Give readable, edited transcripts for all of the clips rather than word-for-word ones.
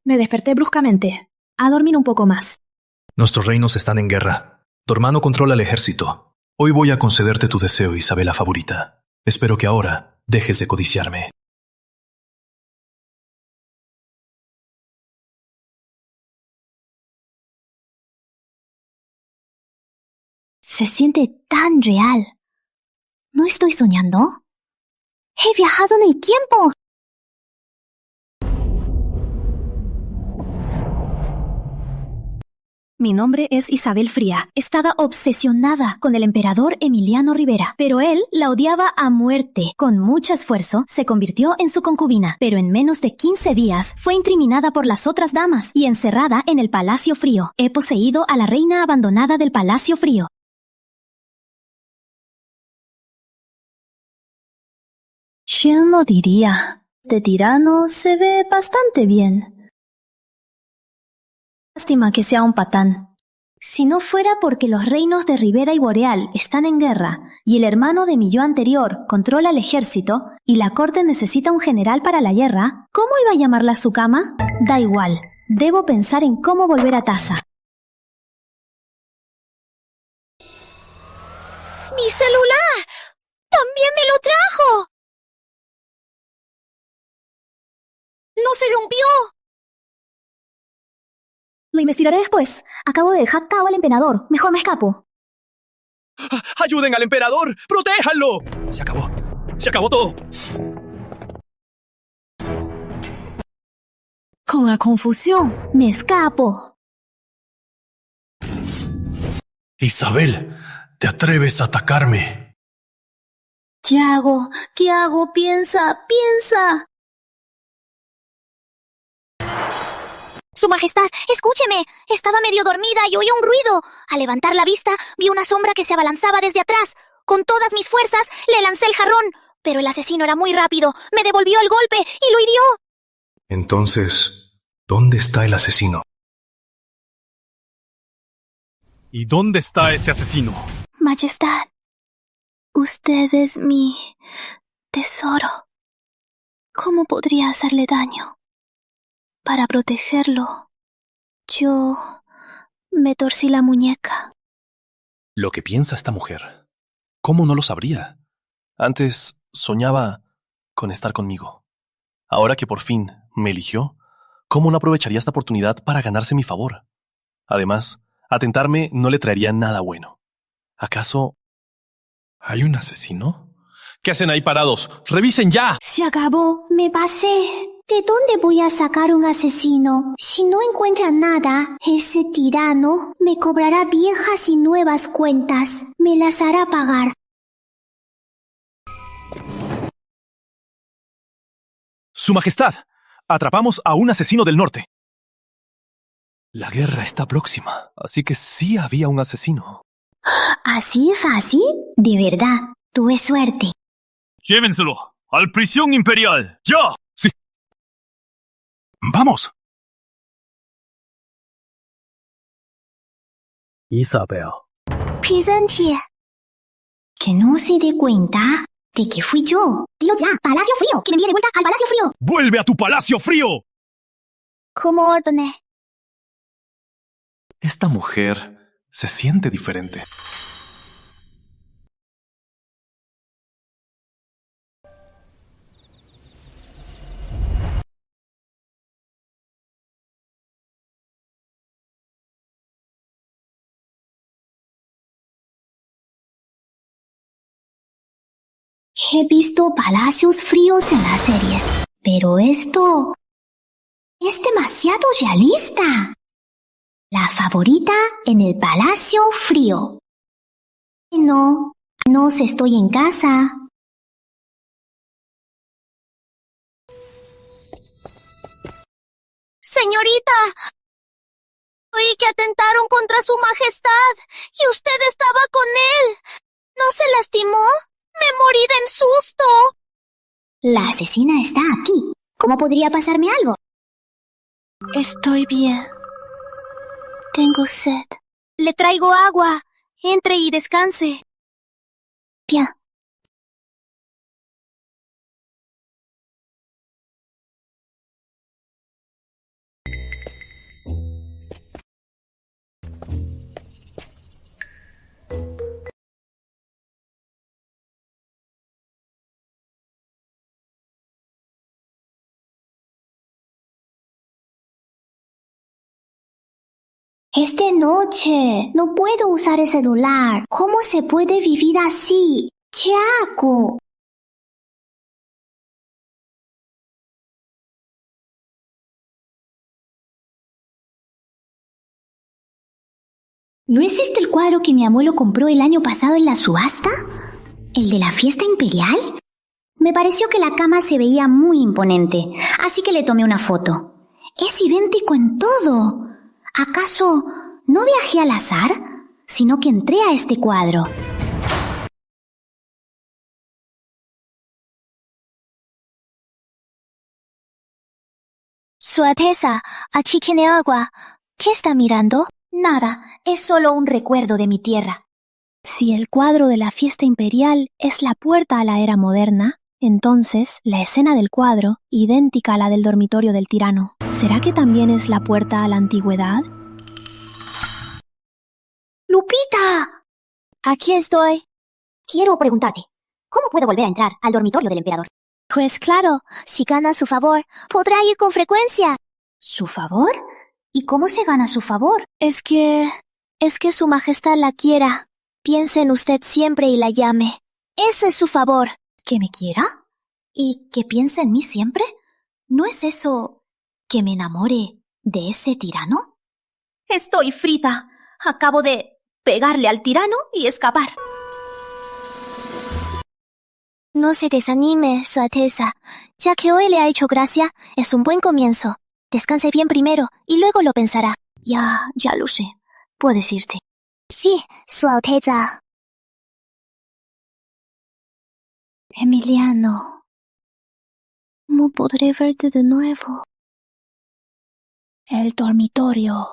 Me desperté bruscamente. A dormir un poco más. Nuestros reinos están en guerra. Tu hermano controla el ejército. Hoy voy a concederte tu deseo, Isabela favorita. Espero que ahora dejes de codiciarme. Se siente tan real. ¿No estoy soñando? ¡He viajado en el tiempo! Mi nombre es Isabel Fría. Estaba obsesionada con el emperador Emiliano Rivera, pero él la odiaba a muerte. Con mucho esfuerzo, se convirtió en su concubina, pero en menos de 15 días fue incriminada por las otras damas y encerrada en el Palacio Frío. He poseído a la reina abandonada del Palacio Frío. ¿Quién lo diría? Este tirano se ve bastante bien. Lástima que sea un patán. Si no fuera porque los reinos de Rivera y Boreal están en guerra, y el hermano de mi yo anterior controla el ejército, y la corte necesita un general para la guerra, ¿cómo iba a llamarla a su cama? Da igual, debo pensar en cómo volver a Taza. ¡Mi celular! ¡También me lo trajo! ¡No se rompió! Lo investigaré después. Acabo de dejar cao al emperador. Mejor me escapo. ¡Ayuden al emperador! ¡Protéjanlo! Se acabó. Se acabó todo. Con la confusión, me escapo. Isabel, ¿te atreves a atacarme? ¿Qué hago? ¿Qué hago? Piensa, piensa. Su Majestad, escúcheme. Estaba medio dormida y oí un ruido. Al levantar la vista, vi una sombra que se abalanzaba desde atrás. Con todas mis fuerzas, le lancé el jarrón. Pero el asesino era muy rápido. Me devolvió el golpe y lo hirió. Entonces, ¿dónde está el asesino? ¿Y dónde está ese asesino? Majestad, usted es mi tesoro. ¿Cómo podría hacerle daño? Para protegerlo, yo me torcí la muñeca. Lo que piensa esta mujer, ¿cómo no lo sabría? Antes soñaba con estar conmigo. Ahora que por fin me eligió, ¿cómo no aprovecharía esta oportunidad para ganarse mi favor? Además, atentarme no le traería nada bueno. ¿Acaso ¿Hay un asesino? ¿Qué hacen ahí parados? ¡Revisen ya! Se acabó, me pasé. ¿De dónde voy a sacar un asesino? Si no encuentra nada, ese tirano me cobrará viejas y nuevas cuentas. Me las hará pagar. ¡Su Majestad! Atrapamos a un asesino del norte. la guerra está próxima? Así que sí había un asesino. ¿Así de fácil? De verdad, tuve suerte. ¡Llévenselo! ¡Al prisión imperial! ¡Ya! Sí. ¡Vamos! Isabel. Presente. Que no se dé cuenta de que fui yo. Dilo ya, Palacio Frío, que me envíe de vuelta al Palacio Frío. ¡Vuelve a tu palacio frío! Como ordené. Esta mujer se siente diferente. He visto palacios fríos en las series, pero esto es demasiado realista. La favorita en el Palacio Frío. No estoy en casa. Señorita, oí que atentaron contra su majestad y usted estaba con él. ¿No se lastimó? Me morí de susto. La asesina está aquí. ¿Cómo podría pasarme algo? Estoy bien. Tengo sed. Le traigo agua. Entre y descanse. Bien. Es de noche. No puedo usar el celular. ¿Cómo se puede vivir así? ¿Qué hago? ¿No es este el cuadro que mi abuelo compró el año pasado en la subasta? ¿El de la fiesta imperial? Me pareció que la cama se veía muy imponente, así que le tomé una foto. Es idéntico en todo. ¿Acaso no viajé al azar? Sino que entré a este cuadro. Su Alteza, aquí tiene agua. ¿Qué está mirando? Nada, es solo un recuerdo de mi tierra. Si el cuadro de la fiesta imperial es la puerta a la era moderna, entonces la escena del cuadro, idéntica a la del dormitorio del tirano, ¿será que también es la puerta a la antigüedad? ¡Lupita! Aquí estoy. Quiero preguntarte, ¿cómo puedo volver a entrar al dormitorio del emperador? Pues claro, si gana su favor, podrá ir con frecuencia. ¿Su favor? ¿Y cómo se gana su favor? Es que su majestad la quiera. Piense en usted siempre y la llame. Eso es su favor. ¿Que me quiera? ¿Y que piense en mí siempre? ¿No es eso que me enamore de ese tirano? Estoy frita. Acabo de pegarle al tirano y escapar. No se desanime, Su Alteza. Ya que hoy le ha hecho gracia, es un buen comienzo. Descanse bien primero y luego lo pensará. Ya lo sé. Puedes irte. Sí, Su Alteza. Emiliano. No podré verte de nuevo. El dormitorio.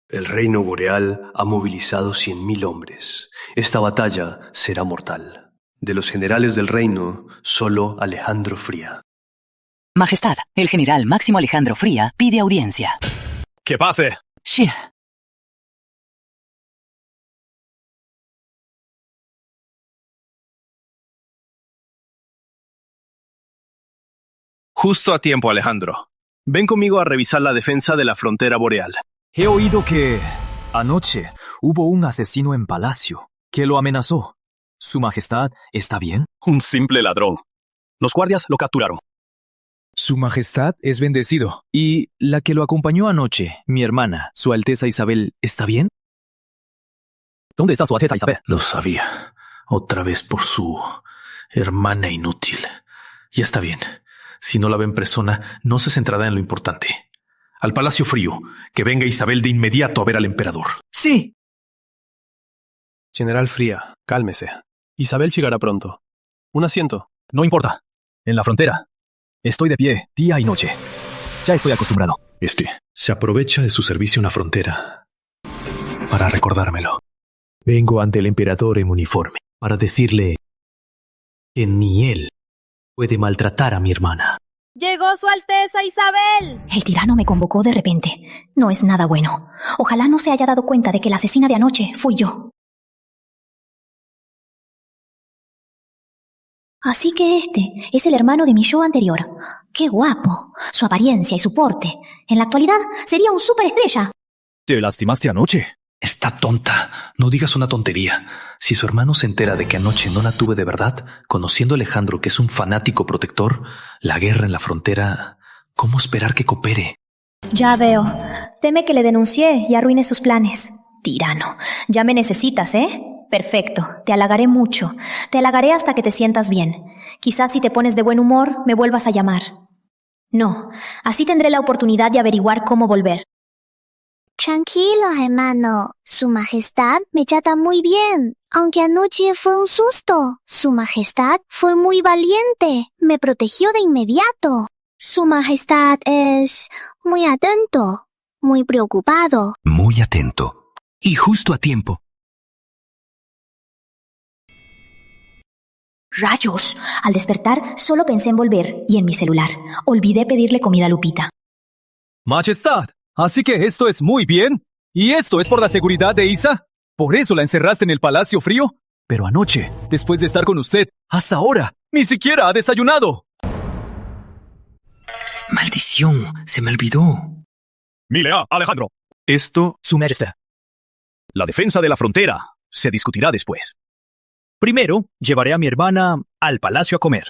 El reino boreal ha movilizado 100.000 hombres. Esta batalla será mortal. De los generales del reino, solo Alejandro Fría. Majestad, el general Máximo Alejandro Fría pide audiencia. ¡Que pase! Sí. Justo a tiempo, Alejandro. Ven conmigo a revisar la defensa de la frontera boreal. He oído que anoche hubo un asesino en palacio que lo amenazó. ¿Su majestad está bien? Un simple ladrón. Los guardias lo capturaron. Su majestad es bendecido. ¿Y la que lo acompañó anoche, mi hermana, Su Alteza Isabel, está bien? ¿Dónde está Su Alteza Isabel? Lo sabía. Otra vez por su hermana inútil. Ya está bien. Si no la ve en persona, no se centrará en lo importante. Al Palacio Frío. Que venga Isabel de inmediato a ver al emperador. Sí. General Fría, cálmese. Isabel llegará pronto. Un asiento. No importa. En la frontera. Estoy de pie día y noche. Ya estoy acostumbrado. Se aprovecha de su servicio en la frontera para recordármelo. Vengo ante el emperador en uniforme para decirle que ni él puede maltratar a mi hermana. ¡Llegó Su Alteza Isabel! El tirano me convocó de repente. No es nada bueno. Ojalá no se haya dado cuenta de que la asesina de anoche fui yo. Así que este es el hermano de mi yo anterior. ¡Qué guapo! Su apariencia y su porte. En la actualidad sería un superestrella. ¿Te lastimaste anoche? Está tonta. No digas una tontería. Si su hermano se entera de que anoche no la tuve de verdad, conociendo a Alejandro que es un fanático protector, la guerra en la frontera, ¿cómo esperar que coopere? Ya veo. Teme que le denuncie y arruine sus planes. Tirano. Ya me necesitas, ¿eh? Perfecto. Te halagaré mucho. Te halagaré hasta que te sientas bien. Quizás si te pones de buen humor, me vuelvas a llamar. No. Así tendré la oportunidad de averiguar cómo volver. Tranquilo, hermano. Su Majestad me trata muy bien. Aunque anoche fue un susto. Su Majestad fue muy valiente. Me protegió de inmediato. Su Majestad es muy atento. Muy preocupado. Muy atento. Y justo a tiempo. ¡Rayos! Al despertar, solo pensé en volver y en mi celular. Olvidé pedirle comida a Lupita. Majestad, así que esto es muy bien. ¿Y esto es por la seguridad de Isa? ¿Por eso la encerraste en el Palacio Frío? Pero anoche, después de estar con usted, hasta ahora, ni siquiera ha desayunado. ¡Maldición! Se me olvidó. Milea, Alejandro. Esto, Su Majestad. La defensa de la frontera se discutirá después. Primero, llevaré a mi hermana al palacio a comer.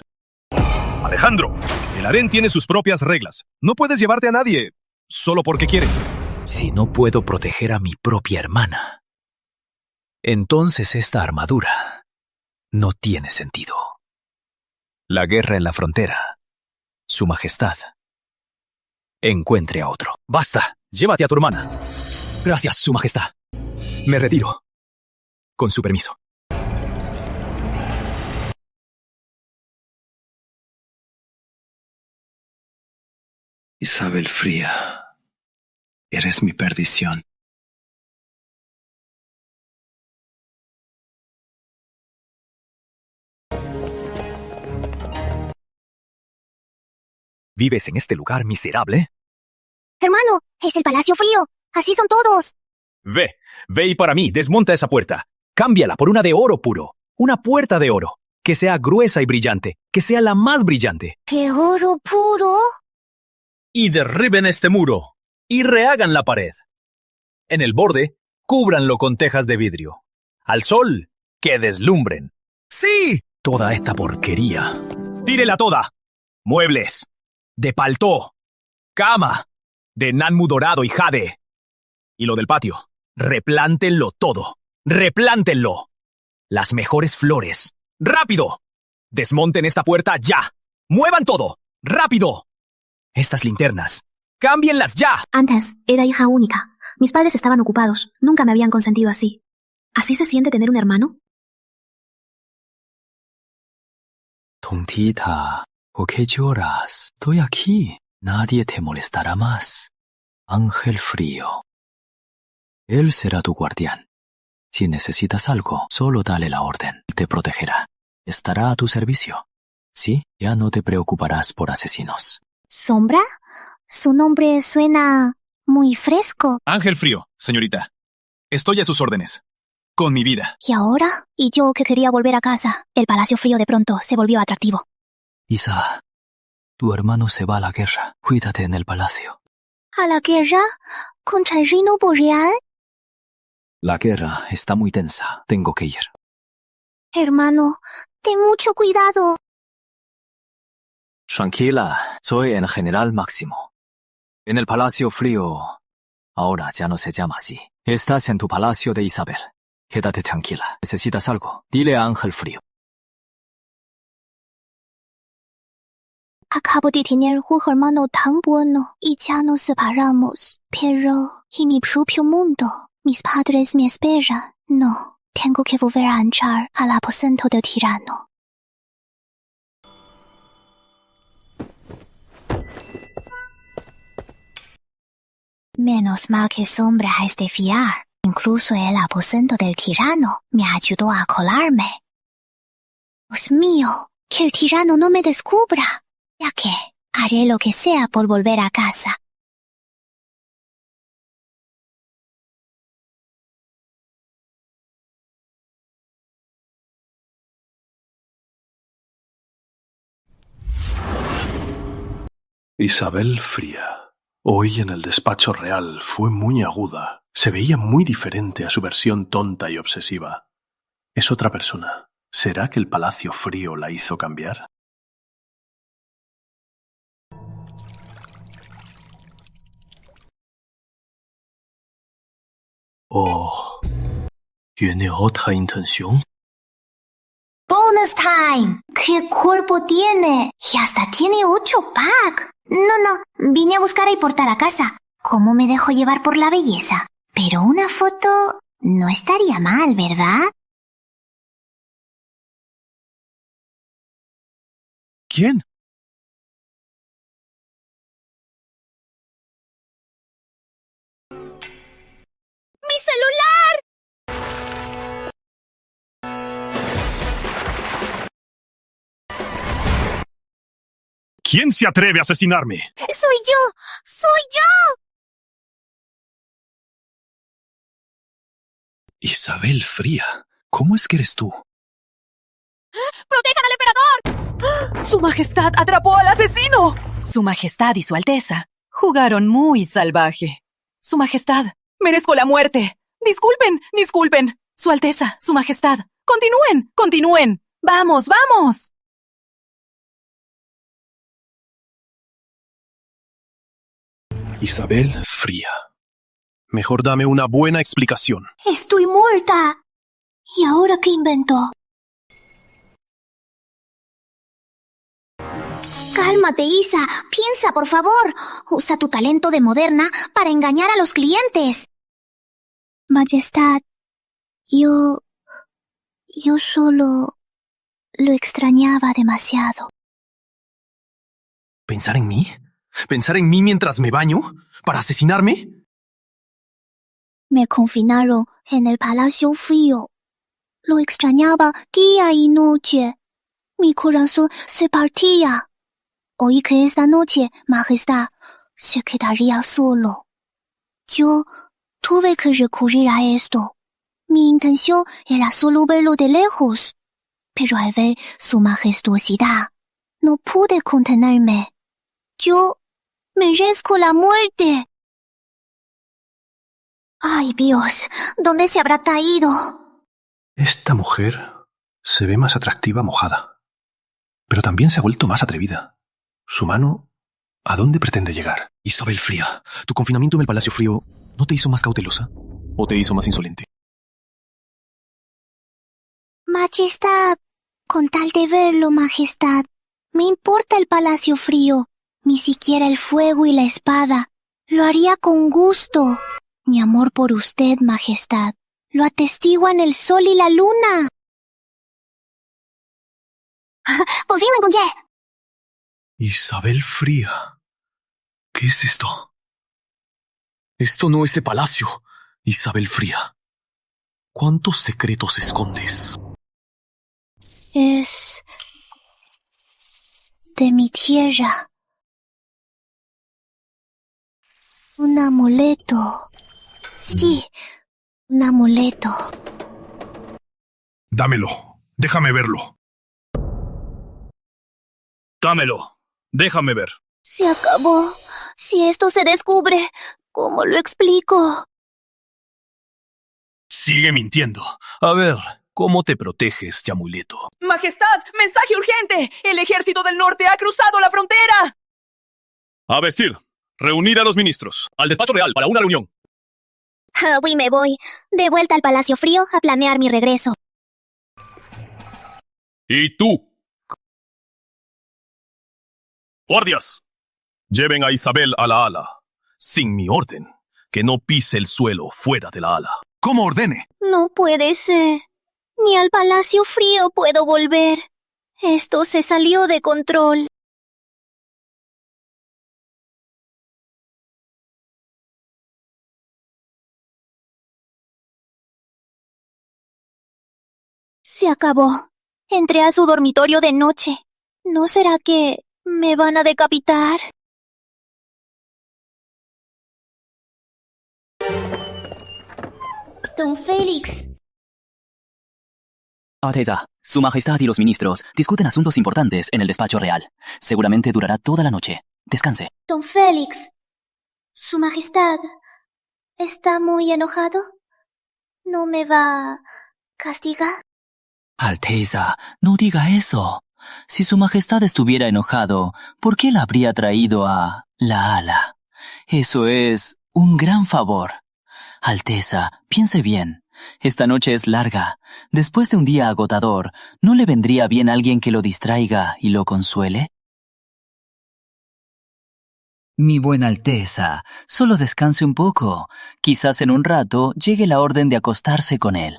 Alejandro, el harén tiene sus propias reglas. No puedes llevarte a nadie solo porque quieres. Si no puedo proteger a mi propia hermana, entonces esta armadura no tiene sentido. La guerra en la frontera. Su Majestad. Encuentre a otro. Basta, llévate a tu hermana. Gracias, Su Majestad. Me retiro. Con su permiso. Isabel Fría, eres mi perdición. ¿Vives en este lugar miserable? Hermano, es el Palacio Frío. Así son todos. Ve y para mí, desmonta esa puerta. Cámbiala por una de oro puro. Una puerta de oro. Que sea gruesa y brillante. Que sea la más brillante. ¿Qué oro puro? Y derriben este muro. Y rehagan la pared. En el borde, cúbranlo con tejas de vidrio. Al sol, que deslumbren. ¡Sí! Toda esta porquería. ¡Tírela toda! Muebles. De paltó. Cama. De nanmu dorado y jade. Y lo del patio. Replántenlo todo. ¡Replántenlo! Las mejores flores. ¡Rápido! Desmonten esta puerta ya. ¡Muevan todo! ¡Rápido! Estas linternas. ¡Cámbienlas ya! Antes era hija única. Mis padres estaban ocupados. Nunca me habían consentido así. ¿Así se siente tener un hermano? Tontita, ¿por qué lloras? Estoy aquí. Nadie te molestará más. Ángel Frío. Él será tu guardián. Si necesitas algo, solo dale la orden. Te protegerá. Estará a tu servicio. Sí, ya no te preocuparás por asesinos. ¿Sombra? Su nombre suena muy fresco. Ángel Frío, señorita. Estoy a sus órdenes. Con mi vida. ¿Y ahora? Y yo que quería volver a casa. El Palacio Frío de pronto se volvió atractivo. Isa, tu hermano se va a la guerra. Cuídate en el palacio. ¿A la guerra? ¿Contra el reino boreal? La guerra está muy tensa. Tengo que ir. Hermano, ten mucho cuidado. Tranquila, soy el general Máximo. En el Palacio Frío, ahora ya no se llama así. Estás en tu palacio de Isabel. Quédate tranquila. ¿Necesitas algo? Dile a Ángel Frío. Acabo de tener un hermano tan bueno y ya nos separamos. Pero en mi propio mundo, mis padres me esperan. No, tengo que volver a entrar al aposento del tirano. Menos mal que Sombra es de fiar. Incluso el aposento del tirano me ayudó a colarme. Dios mío, que el tirano no me descubra. Ya que haré lo que sea por volver a casa. Isabel Fría. Hoy en el despacho real fue muy aguda. Se veía muy diferente a su versión tonta y obsesiva. Es otra persona. ¿Será que el Palacio Frío la hizo cambiar? Oh, ¿tiene otra intención? ¡Bonus time! ¿Qué cuerpo tiene? Y hasta tiene 8 pack. No, vine a buscar y portar a casa. ¿Cómo me dejo llevar por la belleza? Pero una foto no estaría mal, ¿verdad? ¿Quién? ¡Mi celular! ¿Quién se atreve a asesinarme? ¡Soy yo! ¡Soy yo! Isabel Fría, ¿cómo es que eres tú? ¡Protejan al emperador! ¡Su Majestad atrapó al asesino! Su Majestad y Su Alteza jugaron muy salvaje. Su Majestad, merezco la muerte. Disculpen, disculpen. Su Alteza, Su Majestad. Continúen, continúen. Vamos, vamos. Isabel fría. Mejor dame una buena explicación. Estoy muerta. ¿Y ahora qué inventó? Cálmate, Isa. Piensa, por favor. Usa tu talento de moderna para engañar a los clientes. Majestad, yo solo lo extrañaba demasiado. ¿Pensar en mí? ¿Pensar en mí mientras me baño? ¿Para asesinarme? Me confinaron en el Palacio Frío. Lo extrañaba día y noche. Mi corazón se partía. Oí que esta noche, Majestad, se quedaría solo. Yo tuve que recurrir a esto. Mi intención era solo verlo de lejos. Pero al ver su majestuosidad, no pude contenerme. Yo merezco la muerte. Ay, Dios, ¿dónde se habrá caído? Esta mujer se ve más atractiva mojada, pero también se ha vuelto más atrevida. Su mano, ¿a dónde pretende llegar? Isabel fría, ¿tu confinamiento en el Palacio Frío no te hizo más cautelosa? ¿O te hizo más insolente? Majestad, con tal de verlo, Majestad, me importa el Palacio Frío, ni siquiera el fuego y la espada. Lo haría con gusto. Mi amor por usted, Majestad, lo atestiguan el sol y la luna. ¡Por fin lo encontré! Isabel fría. ¿Qué es esto? Esto no es de palacio, Isabel fría. ¿Cuántos secretos escondes? Es de mi tierra. Un amuleto. Sí, un amuleto. Dámelo. Déjame verlo. Dámelo. Déjame ver. Se acabó. Si esto se descubre, ¿cómo lo explico? Sigue mintiendo. A ver, ¿cómo te protege este amuleto? Majestad, mensaje urgente. El ejército del norte ha cruzado la frontera. A vestir. Reunir a los ministros. Al despacho real para una reunión. Hoy me voy. De vuelta al Palacio Frío a planear mi regreso. ¿Y tú? ¡Guardias! Lleven a Isabel a la ala. Sin mi orden. Que no pise el suelo fuera de la ala. ¡Como ordene! No puede ser. Ni al Palacio Frío puedo volver. Esto se salió de control. Se acabó. Entré a su dormitorio de noche. ¿No será que me van a decapitar? Don Félix. Alteza, Su Majestad y los ministros discuten asuntos importantes en el despacho real. Seguramente durará toda la noche. Descanse. Don Félix. Su Majestad, ¿está muy enojado? ¿No me va a castigar? Alteza, no diga eso. Si Su Majestad estuviera enojado, ¿por qué la habría traído a la ala? Eso es un gran favor. Alteza, piense bien. Esta noche es larga. Después de un día agotador, ¿no le vendría bien alguien que lo distraiga y lo consuele? Mi buena Alteza, solo descanse un poco. Quizás en un rato llegue la orden de acostarse con él.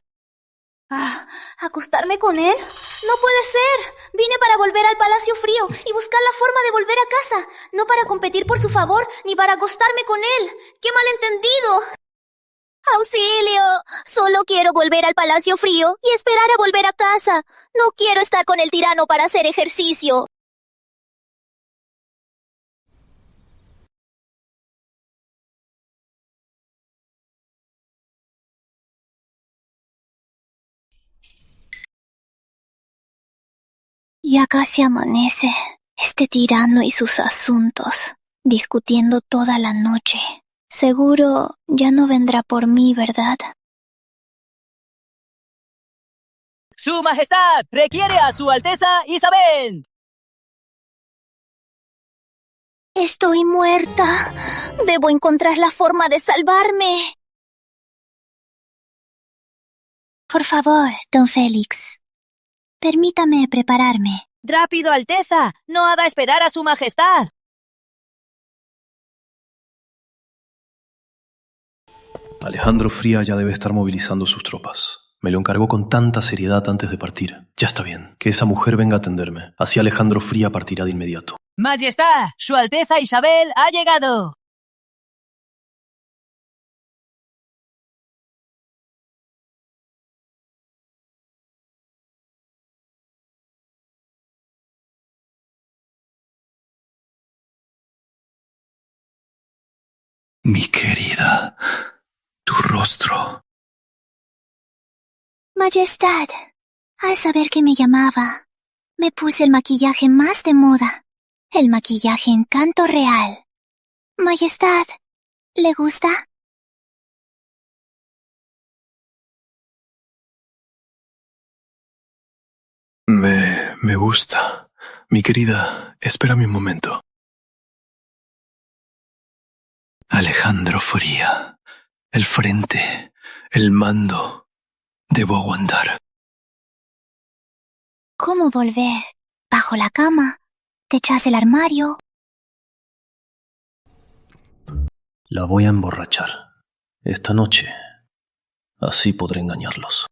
¿Acostarme con él? No puede ser. Vine para volver al Palacio Frío y buscar la forma de volver a casa, no para competir por su favor ni para acostarme con él. ¡Qué malentendido! ¡Auxilio! Solo quiero volver al Palacio Frío y esperar a volver a casa. No quiero estar con el tirano para hacer ejercicio. Ya casi amanece. Este tirano y sus asuntos, discutiendo toda la noche. Seguro ya no vendrá por mí, ¿verdad? Su Majestad requiere a Su Alteza Isabel. Estoy muerta. Debo encontrar la forma de salvarme. Por favor, don Félix. Permítame prepararme. Rápido, Alteza. No haga esperar a Su Majestad. Alejandro Fría ya debe estar movilizando sus tropas. Me lo encargó con tanta seriedad antes de partir. Ya está bien. Que esa mujer venga a atenderme. Así Alejandro Fría partirá de inmediato. Majestad, Su Alteza Isabel ha llegado. Mi querida, tu rostro. Majestad, al saber que me llamaba, me puse el maquillaje más de moda. El maquillaje Encanto Real. Majestad, ¿le gusta? Me gusta. Mi querida, espérame un momento. Alejandro Fría. El frente. El mando. Debo aguantar. ¿Cómo volver? ¿Bajo la cama? ¿Detrás del armario? La voy a emborrachar. Esta noche. Así podré engañarlos.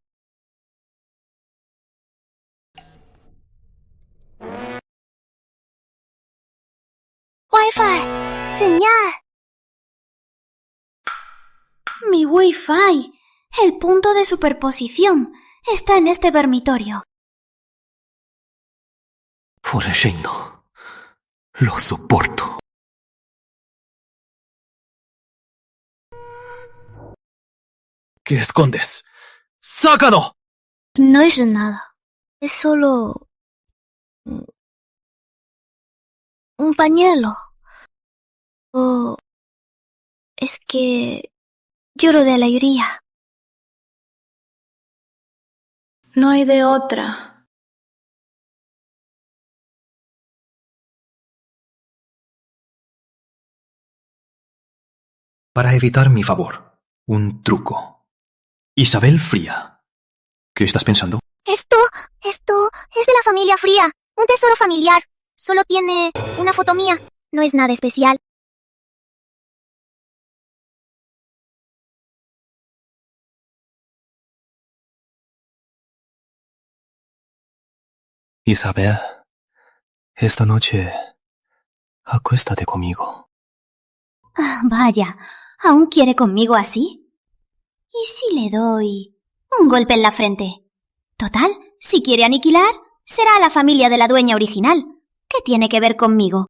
Wi-Fi. Señal. Mi Wi-Fi. El punto de superposición está en este dormitorio. Por el reino. Lo soporto. ¿Qué escondes? ¡Sácalo! No es nada. Es solo... un pañuelo. Oh... es que... lloro de alegría. No hay de otra. Para evitar mi favor, un truco. Isabel Fría. ¿Qué estás pensando? Esto es de la familia Fría. Un tesoro familiar. Solo tiene una foto mía. No es nada especial. Isabel, esta noche acuéstate conmigo. Ah, vaya, ¿aún quiere conmigo así? ¿Y si le doy un golpe en la frente? Total, si quiere aniquilar, será la familia de la dueña original. ¿Qué tiene que ver conmigo?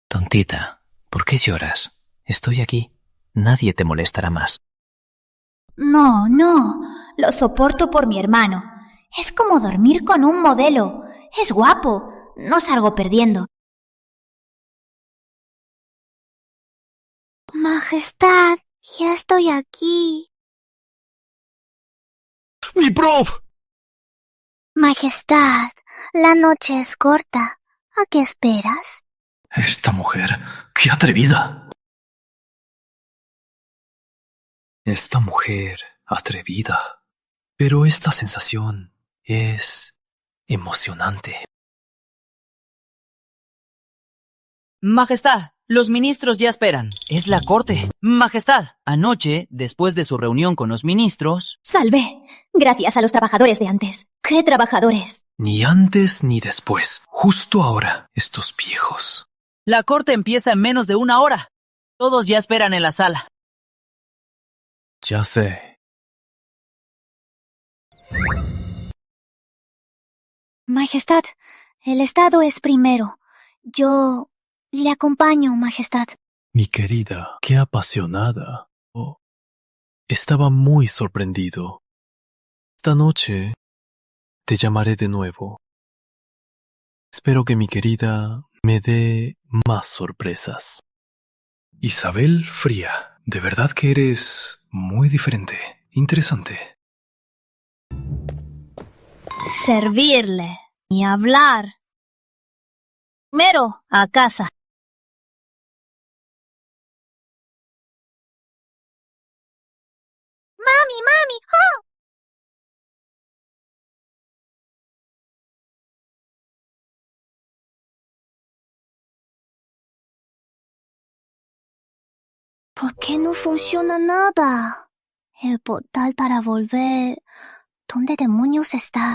Tontita, ¿por qué lloras? Estoy aquí. Nadie te molestará más. No, lo soporto por mi hermano. Es como dormir con un modelo. Es guapo, no salgo perdiendo. Majestad, ya estoy aquí. ¡Mi prof! Majestad, la noche es corta. ¿A qué esperas? Esta mujer, qué atrevida. Esta mujer atrevida. Pero esta sensación es emocionante. Majestad, los ministros ya esperan. Es la corte. Majestad, anoche, después de su reunión con los ministros... Salvé, gracias a los trabajadores de antes. ¿Qué trabajadores? Ni antes ni después. Justo ahora, estos viejos. La corte empieza en menos de 1 hora. Todos ya esperan en la sala. Ya sé. Majestad, el Estado es primero. Yo le acompaño, Majestad. Mi querida, qué apasionada. Oh, estaba muy sorprendido. Esta noche te llamaré de nuevo. Espero que mi querida me dé más sorpresas. Isabel Fría, de verdad que eres muy diferente. Interesante. Servirle y hablar. Primero, a casa. ¡Mami, mami! ¡Oh! ¿Por qué no funciona nada? El portal para volver... ¿Dónde demonios está?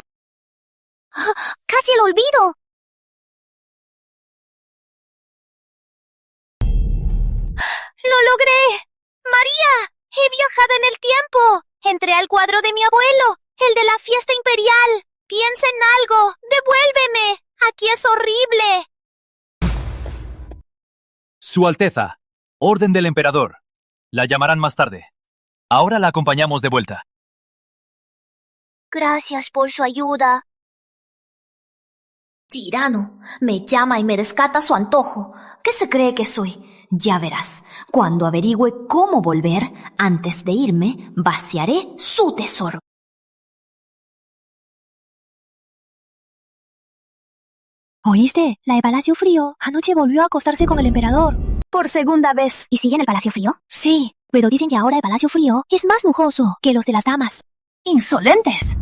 ¡Ah! ¡Casi lo olvido! ¡Lo logré! ¡María! ¡He viajado en el tiempo! Entré al cuadro de mi abuelo, el de la fiesta imperial. Piensa en algo. ¡Devuélveme! ¡Aquí es horrible! Su Alteza, orden del emperador. La llamarán más tarde. Ahora la acompañamos de vuelta. Gracias por su ayuda. Tirano, me llama y me descata a su antojo. ¿Qué se cree que soy? Ya verás, cuando averigüe cómo volver, antes de irme, vaciaré su tesoro. ¿Oíste? La de Palacio Frío anoche volvió a acostarse con el emperador. Por segunda vez. ¿Y sigue en el Palacio Frío? Sí. Pero dicen que ahora el Palacio Frío es más lujoso que los de las damas. ¡Insolentes!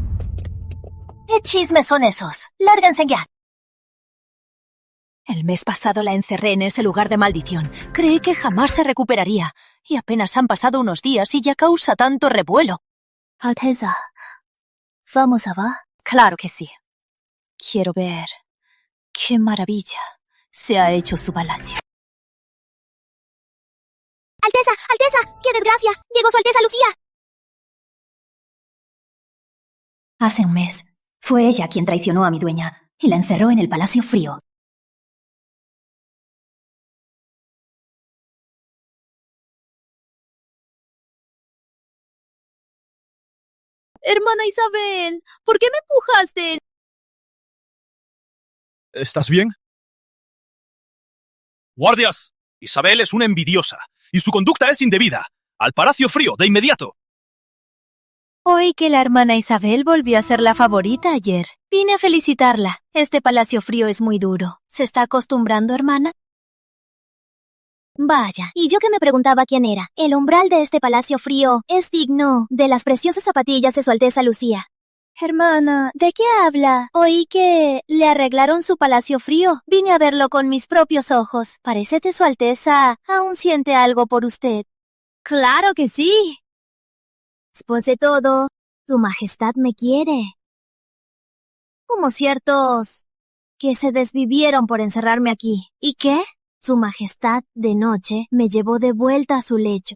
¿Qué chismes son esos? ¡Lárguense ya! El mes pasado la encerré en ese lugar de maldición. Creí que jamás se recuperaría. Y apenas han pasado unos días y ya causa tanto revuelo. Alteza, ¿vamos a ver? Claro que sí. Quiero ver qué maravilla se ha hecho su palacio. ¡Alteza! ¡Alteza! ¡Qué desgracia! ¡Llegó su Alteza Lucía! Hace un mes, fue ella quien traicionó a mi dueña y la encerró en el Palacio Frío. Hermana Isabel, ¿por qué me empujaste? ¿Estás bien? ¡Guardias! Isabel es una envidiosa, y su conducta es indebida. ¡Al Palacio Frío, de inmediato! Oí que la hermana Isabel volvió a ser la favorita ayer. Vine a felicitarla. Este Palacio Frío es muy duro. ¿Se está acostumbrando, hermana? Vaya, y yo que me preguntaba quién era. El umbral de este Palacio Frío es digno de las preciosas zapatillas de su Alteza Lucía. Hermana, ¿de qué habla? Oí que le arreglaron su Palacio Frío. Vine a verlo con mis propios ojos. Parece que su Alteza aún siente algo por usted. ¡Claro que sí! Después de todo, su Majestad me quiere. Como ciertos que se desvivieron por encerrarme aquí. ¿Y qué? Su Majestad, de noche, me llevó de vuelta a su lecho.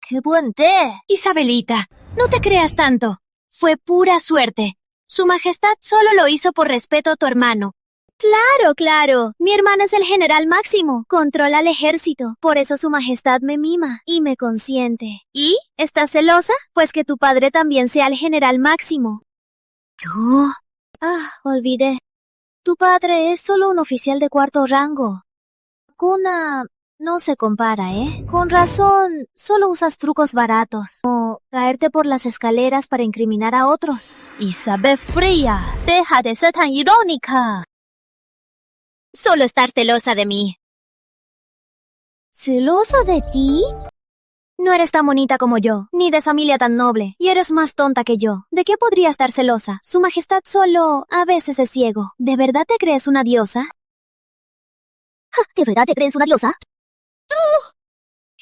¡Qué buen té! Isabelita, no te creas tanto. Fue pura suerte. Su Majestad solo lo hizo por respeto a tu hermano. Claro, claro. Mi hermana es el general Máximo. Controla el ejército. Por eso su Majestad me mima y me consiente. ¿Y? ¿Estás celosa? Pues que tu padre también sea el general Máximo. ¿Tú? Olvidé. Tu padre es solo un oficial de cuarto rango. Kuna no se compara, ¿eh? Con razón, solo usas trucos baratos. Como caerte por las escaleras para incriminar a otros. Isabel Fría, deja de ser tan irónica. Solo estás celosa de mí. ¿Celosa de ti? No eres tan bonita como yo, ni de familia tan noble, y eres más tonta que yo. ¿De qué podría estar celosa? Su Majestad solo a veces es ciego. ¿De verdad te crees una diosa? ¿De verdad te crees una diosa? ¡Tú!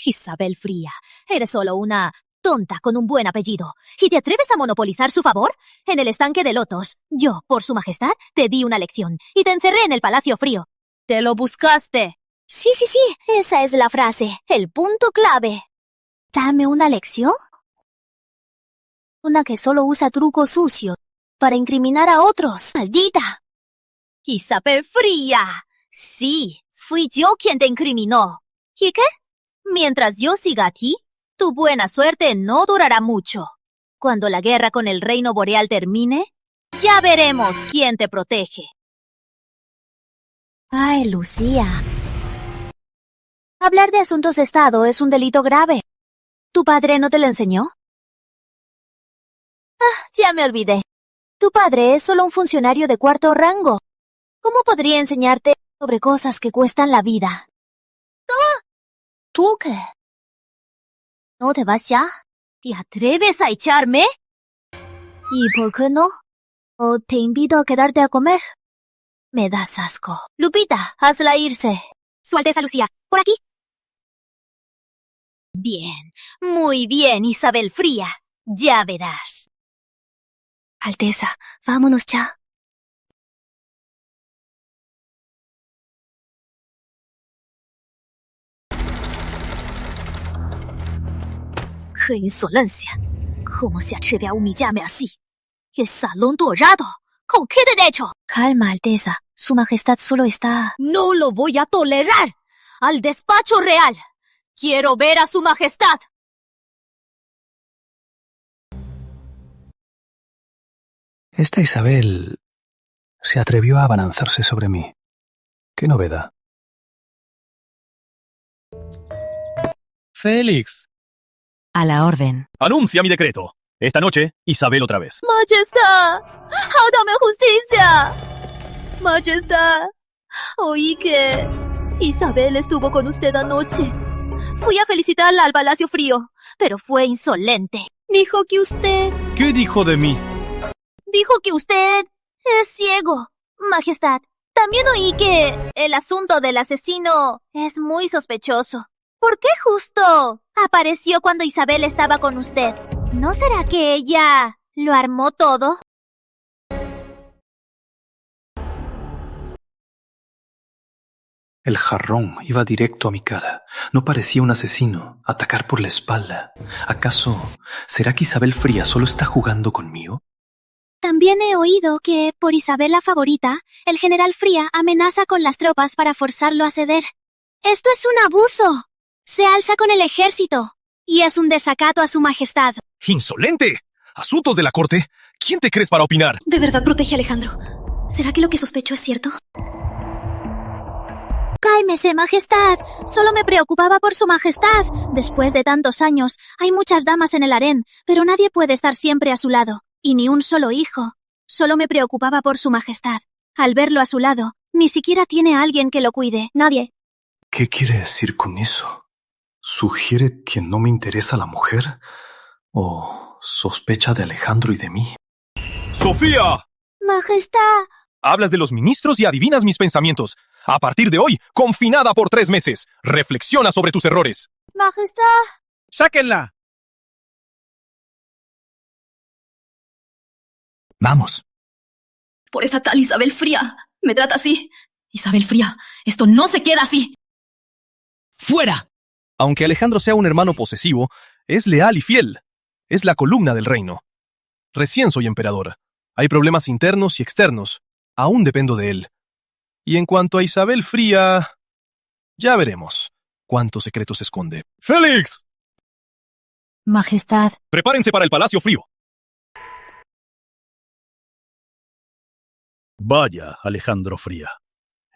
Isabel Fría, eres solo una tonta con un buen apellido. ¿Y te atreves a monopolizar su favor? En el estanque de lotos, yo, por Su Majestad, te di una lección y te encerré en el Palacio Frío. ¡Te lo buscaste! Sí, esa es la frase, el punto clave. ¿Dame una lección? Una que solo usa trucos sucios para incriminar a otros. ¡Maldita! Isabel Fría. Sí, fui yo quien te incriminó. ¿Y qué? Mientras yo siga aquí, tu buena suerte no durará mucho. Cuando la guerra con el Reino Boreal termine, ya veremos quién te protege. Ay, Lucía, Hablar de asuntos de Estado es un delito grave. ¿Tu padre no te lo enseñó? Ah, ya me olvidé. Tu padre es solo un funcionario de cuarto rango. ¿Cómo podría enseñarte sobre cosas que cuestan la vida? ¿Tú qué? ¿No te vas ya? ¿Te atreves a echarme? ¿Y por qué no? ¿O te invito a quedarte a comer? Me das asco. Lupita, hazla irse. Su Alteza Lucía, por aquí. Bien, muy bien, Isabel Fría. Ya verás. Alteza, vámonos ya. ¡Qué insolencia! ¿Cómo se atreve a humillarme así? ¡Qué salón dorado! ¿Con qué derecho? Calma, Alteza. Su Majestad solo está... ¡No lo voy a tolerar! ¡Al despacho real! ¡Quiero ver a Su Majestad! Esta Isabel se atrevió a abalanzarse sobre mí. ¡Qué novedad! Félix. A la orden. Anuncia mi decreto. Esta noche, Isabel otra vez. ¡Majestad! ¡Hágame justicia! ¡Majestad! Oí que Isabel estuvo con usted anoche. Fui a felicitarla al Palacio Frío, pero fue insolente. Dijo que usted... ¿Qué dijo de mí? Dijo que usted es ciego, Majestad. También oí que el asunto del asesino es muy sospechoso. ¿Por qué justo apareció cuando Isabel estaba con usted? ¿No será que ella lo armó todo? El jarrón iba directo a mi cara. No parecía un asesino. Atacar por la espalda. ¿Acaso será que Isabel Fría solo está jugando conmigo? También he oído que, por Isabel la favorita, el general Fría amenaza con las tropas para forzarlo a ceder. Esto es un abuso. Se alza con el ejército. Y es un desacato a su majestad. ¡Insolente! ¿Asuntos de la corte? ¿Quién te crees para opinar? ¿De verdad protege a Alejandro? ¿Será que lo que sospecho es cierto? Cálmese, majestad. Solo me preocupaba por su majestad. Después de tantos años, hay muchas damas en el harén, pero nadie puede estar siempre a su lado. Y ni un solo hijo. Solo me preocupaba por su majestad. Al verlo a su lado, ni siquiera tiene a alguien que lo cuide. Nadie. ¿Qué quiere decir con eso? ¿Sugiere que no me interesa la mujer? ¿O sospecha de Alejandro y de mí? ¡Sofía! Majestad. Hablas de los ministros y adivinas mis pensamientos. A partir de hoy, confinada por 3 meses. Reflexiona sobre tus errores. Majestad. ¡Sáquenla! Vamos. Por esa tal Isabel Fría. Me trata así. Isabel Fría, esto no se queda así. ¡Fuera! Aunque Alejandro sea un hermano posesivo, es leal y fiel. Es la columna del reino. Recién soy emperador. Hay problemas internos y externos. Aún dependo de él. Y en cuanto a Isabel Fría, ya veremos cuántos secretos esconde. ¡Félix! Majestad. Prepárense para el Palacio Frío. Vaya, Alejandro Fría.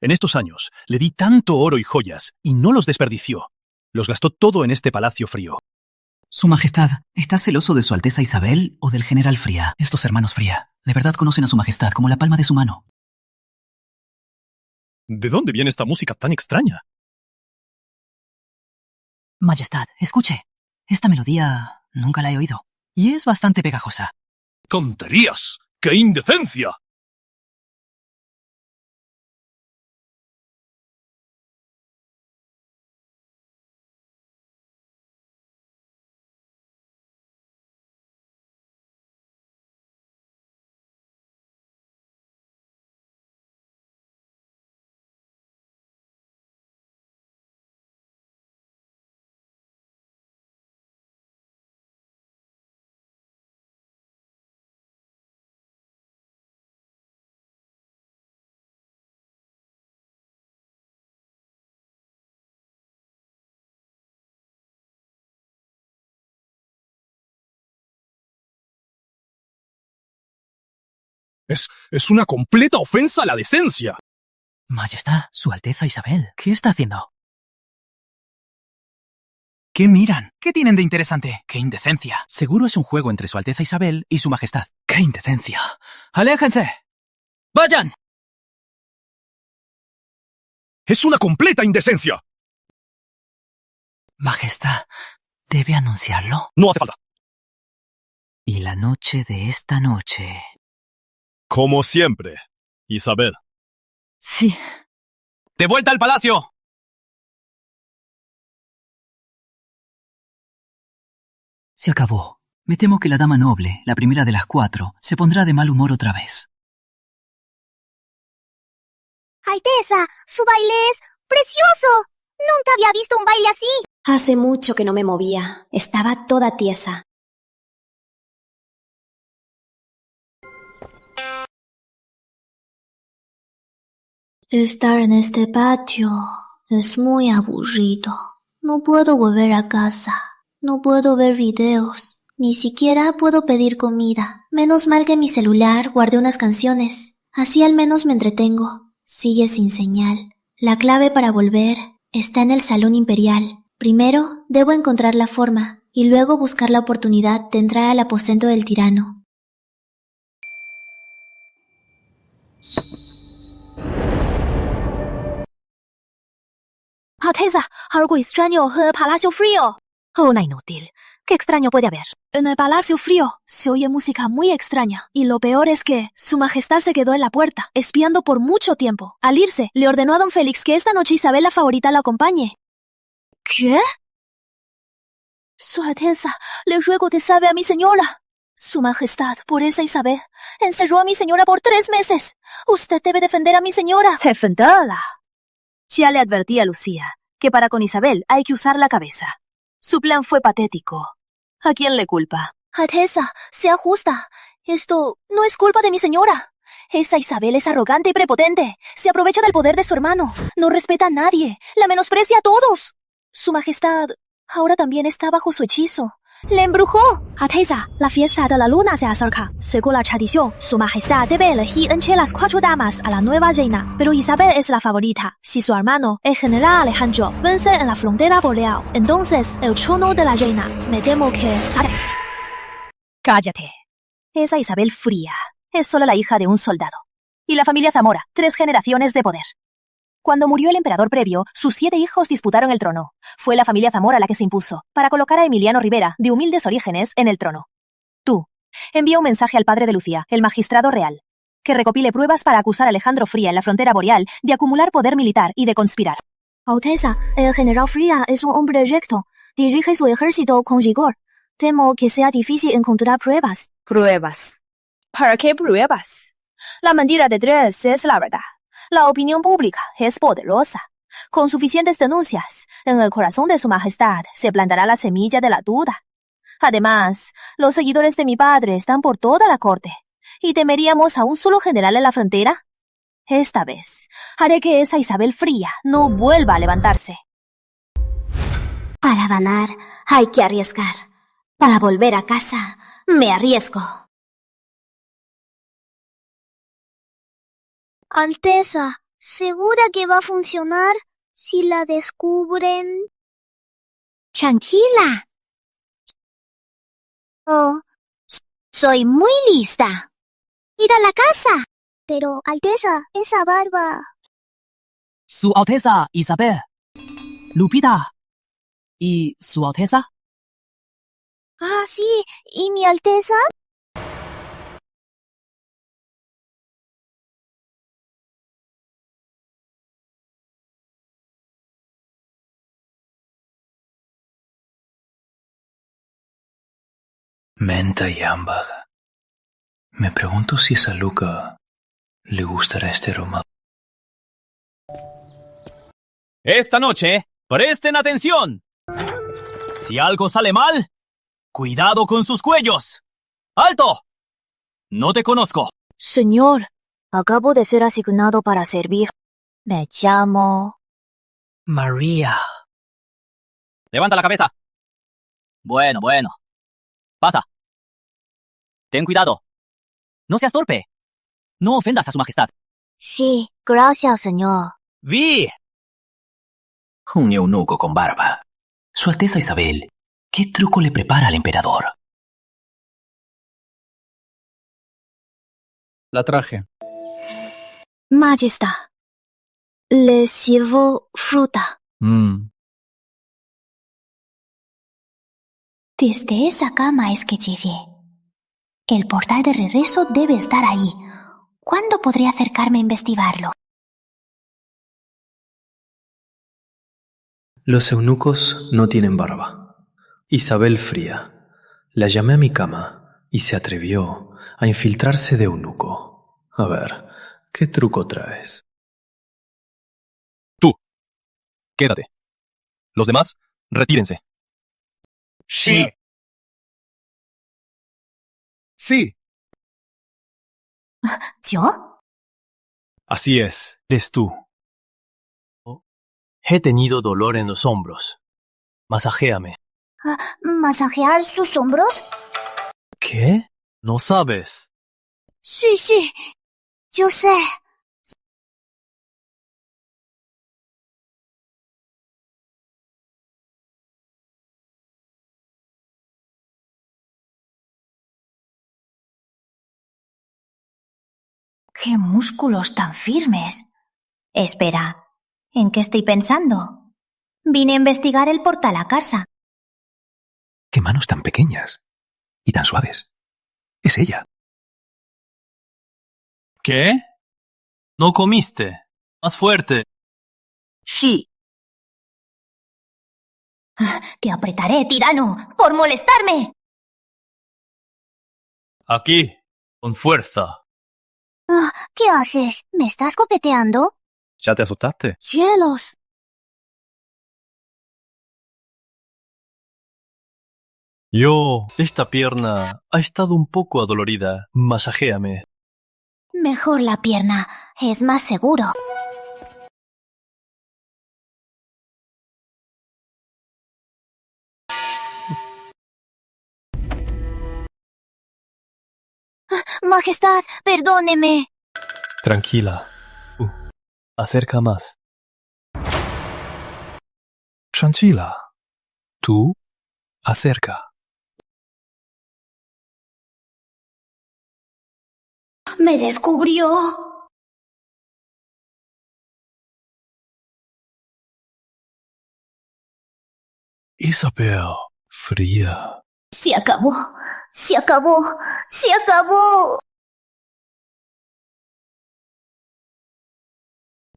En estos años le di tanto oro y joyas y no los desperdició. Los gastó todo en este Palacio Frío. Su Majestad, ¿está celoso de Su Alteza Isabel o del general Fría? Estos hermanos Fría, de verdad conocen a Su Majestad como la palma de su mano. ¿De dónde viene esta música tan extraña? Majestad, escuche. Esta melodía nunca la he oído. Y es bastante pegajosa. ¡Tonterías! ¡Qué indecencia! Es una completa ofensa a la decencia. Majestad, Su Alteza Isabel, ¿qué está haciendo? ¿Qué miran? ¿Qué tienen de interesante? ¡Qué indecencia! Seguro es un juego entre Su Alteza Isabel y Su Majestad. ¡Qué indecencia! ¡Aléjense! ¡Vayan! ¡Es una completa indecencia! Majestad, ¿debe anunciarlo? No hace falta. Y la noche de esta noche... Como siempre, Isabel. Sí. ¡De vuelta al palacio! Se acabó. Me temo que la dama noble, la primera de las 4, se pondrá de mal humor otra vez. Alteza, su baile es precioso. Nunca había visto un baile así. Hace mucho que no me movía. Estaba toda tiesa. Estar en este patio es muy aburrido. No puedo volver a casa. No puedo ver videos. Ni siquiera puedo pedir comida. Menos mal que en mi celular guardé unas canciones. Así al menos me entretengo. Sigue sin señal. La clave para volver está en el Salón Imperial. Primero debo encontrar la forma y luego buscar la oportunidad de entrar al aposento del tirano. Alteza, algo extraño en el Palacio Frío. Una inútil. ¿Qué extraño puede haber? En el Palacio Frío se oye música muy extraña. Y lo peor es que Su Majestad se quedó en la puerta, espiando por mucho tiempo. Al irse, le ordenó a don Félix que esta noche Isabel la favorita la acompañe. ¿Qué? Su Alteza, le ruego que salve a mi señora. Su Majestad, por esa Isabel, encerró a mi señora por 3 meses. Usted debe defender a mi señora. Defenderla. Ya le advertí a Lucía que para con Isabel hay que usar la cabeza. Su plan fue patético. ¿A quién le culpa? Alteza, sea justa. Esto no es culpa de mi señora. Esa Isabel es arrogante y prepotente. Se aprovecha del poder de su hermano. No respeta a nadie. La menosprecia a todos. Su Majestad ahora también está bajo su hechizo. ¡Le embrujó! Alteza, la fiesta de la luna se acerca. Según la tradición, Su Majestad debe elegir entre las 4 damas a la nueva reina, pero Isabel es la favorita. Si su hermano, el general Alejandro, vence en la frontera boreal, entonces el trono de la reina, me temo que... ¡Cállate! Esa Isabel fría es solo la hija de un soldado. Y la familia Zamora, 3 generaciones de poder. Cuando murió el emperador previo, sus 7 hijos disputaron el trono. Fue la familia Zamora la que se impuso, para colocar a Emiliano Rivera, de humildes orígenes, en el trono. Tú, envía un mensaje al padre de Lucía, el magistrado real, que recopile pruebas para acusar a Alejandro Fría en la frontera boreal de acumular poder militar y de conspirar. Alteza, el general Fría es un hombre recto. Dirige su ejército con rigor. Temo que sea difícil encontrar pruebas. ¿Pruebas? ¿Para qué pruebas? La mentira de 3 es la verdad. La opinión pública es poderosa. Con suficientes denuncias, en el corazón de Su Majestad se plantará la semilla de la duda. Además, los seguidores de mi padre están por toda la corte. ¿Y temeríamos a un solo general en la frontera? Esta vez, haré que esa Isabel fría no vuelva a levantarse. Para ganar, hay que arriesgar. Para volver a casa, me arriesgo. Alteza, ¿segura que va a funcionar si la descubren? Tranquila. Oh, soy muy lista. ¡Ir a la casa! Pero, Alteza, esa barba... Su Alteza Isabel. Lupita. ¿Y Su Alteza? Ah, sí. ¿Y mi Alteza? Menta y ámbar. Me pregunto si a Luca le gustará este aroma. Esta noche, presten atención. Si algo sale mal, cuidado con sus cuellos. ¡Alto! No te conozco. Señor, acabo de ser asignado para servir. Me llamo... María. Levanta la cabeza. Bueno. Pasa. Ten cuidado. No seas torpe. No ofendas a Su Majestad. Sí, gracias, señor. ¡Vi! Un eunuco con barba. Su Alteza Isabel, ¿qué truco le prepara al emperador? La traje. Majestad, les llevo fruta. Desde esa cama es que llegué. El portal de regreso debe estar ahí. ¿Cuándo podré acercarme a investigarlo? Los eunucos no tienen barba. Isabel Fría. La llamé a mi cama y se atrevió a infiltrarse de eunuco. A ver, ¿qué truco traes? Tú, quédate. Los demás, retírense. Sí. Sí. ¿Yo? Así es, eres tú. He tenido dolor en los hombros. Masajéame. ¿Masajear sus hombros? ¿Qué? ¿No sabes? Sí, yo sé. ¡Qué músculos tan firmes! Espera, ¿en qué estoy pensando? Vine a investigar el portal a casa. ¡Qué manos tan pequeñas! Y tan suaves. Es ella. ¿Qué? ¿No comiste? Más fuerte. Sí. Te apretaré, tirano, por molestarme. Aquí, con fuerza. ¿Qué haces? ¿Me estás copeteando? ¿Ya te asustaste? ¡Cielos! Esta pierna ha estado un poco adolorida. Masajéame. Mejor la pierna, es más seguro. Majestad, perdóneme. Tranquila. Acerca más. Tranquila. Tú, acerca. Me descubrió. Isabel Fría. Se acabó. Se acabó. Se acabó.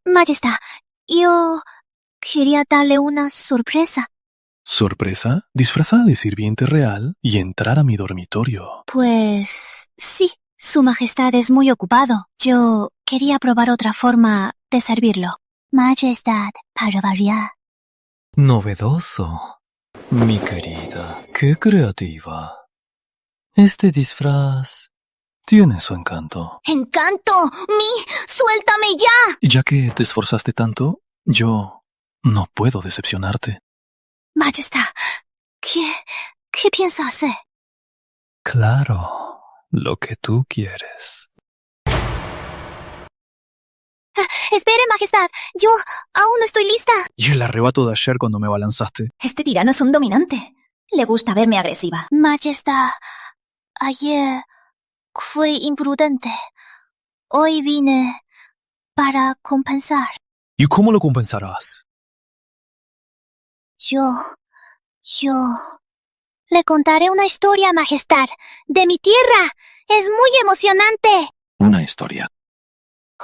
Majestad, yo quería darle una sorpresa. ¿Sorpresa? Disfrazada de sirviente real y entrar a mi dormitorio. Pues sí, Su Majestad es muy ocupado. Yo quería probar otra forma de servirlo. Majestad, para variar. Novedoso. Mi querida, qué creativa. Este disfraz tiene su encanto. ¡Encanto! ¡Suéltame ya! Ya que te esforzaste tanto, yo no puedo decepcionarte. Majestad, ¿qué piensa hacer? Claro, lo que tú quieres. Espere, Majestad. Yo aún no estoy lista. Y el arrebato de ayer cuando me balanzaste. Este tirano es un dominante. Le gusta verme agresiva. Majestad, ayer fue imprudente. Hoy vine para compensar. ¿Y cómo lo compensarás? Yo le contaré una historia, Majestad, de mi tierra. Es muy emocionante. Una historia.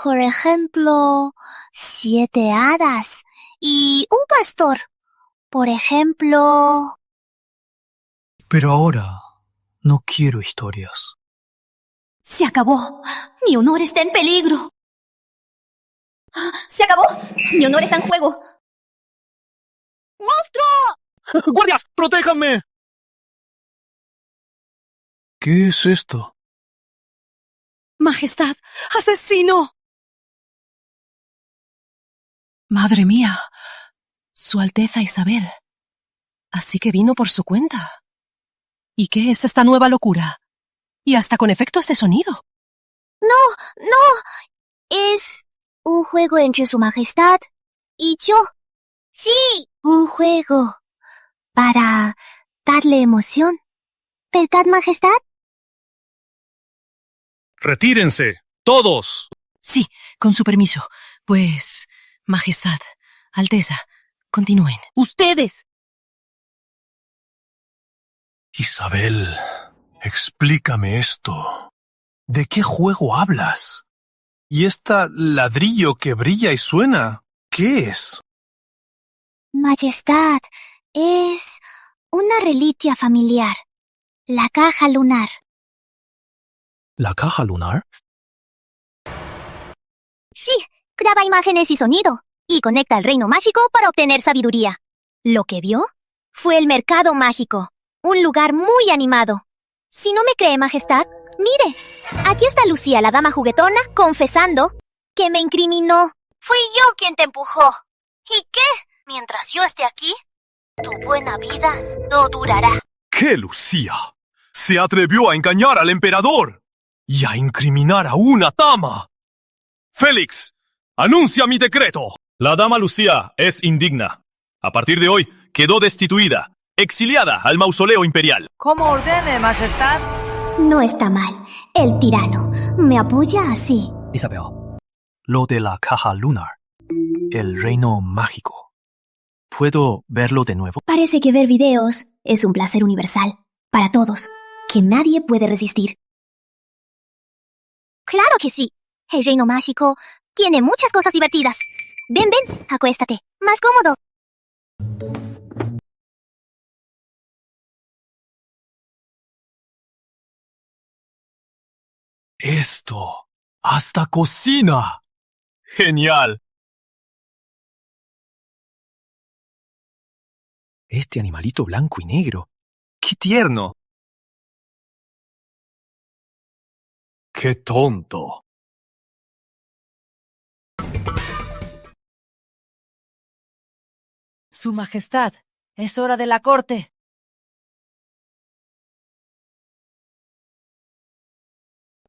Por ejemplo, 7 hadas y un pastor. Por ejemplo... Pero ahora no quiero historias. Se acabó. Mi honor está en peligro. Se acabó. Mi honor está en juego. ¡Monstruo! ¡Guardias! ¡Protéjanme! ¿Qué es esto? Majestad, asesino. Madre mía, Su Alteza Isabel. Así que vino por su cuenta. ¿Y qué es esta nueva locura? Y hasta con efectos de sonido. No. Es un juego entre Su Majestad y yo. Sí, un juego. para darle emoción. ¿Verdad, Majestad? ¡Retírense! ¡Todos! Sí, con su permiso. Pues, Majestad, Alteza, continúen. ¡Ustedes! Isabel, explícame esto. ¿De qué juego hablas? ¿Y esta ladrillo que brilla y suena? ¿Qué es? Majestad, es una reliquia familiar. La caja lunar. ¿La caja lunar? Sí, graba imágenes y sonido, y conecta al reino mágico para obtener sabiduría. Lo que vio fue el mercado mágico, un lugar muy animado. Si no me cree, Majestad, mire, aquí está Lucía, la dama juguetona, confesando que me incriminó. Fui yo quien te empujó. ¿Y qué? Mientras yo esté aquí, tu buena vida no durará. ¿Qué, Lucía? Se atrevió a engañar al emperador y a incriminar a una dama. Félix, anuncia mi decreto. La dama Lucía es indigna. A partir de hoy, quedó destituida, exiliada al mausoleo imperial. Como ordene, Majestad. No está mal. El tirano me apoya así. Isabel, lo de la caja lunar, el reino mágico. ¿Puedo verlo de nuevo? Parece que ver videos es un placer universal, para todos, que nadie puede resistir. Claro que sí. El reino mágico tiene muchas cosas divertidas. Ven, acuéstate. Más cómodo. Esto, hasta cocina. Genial. Este animalito blanco y negro. ¡Qué tierno! ¡Qué tonto! Su Majestad, es hora de la corte.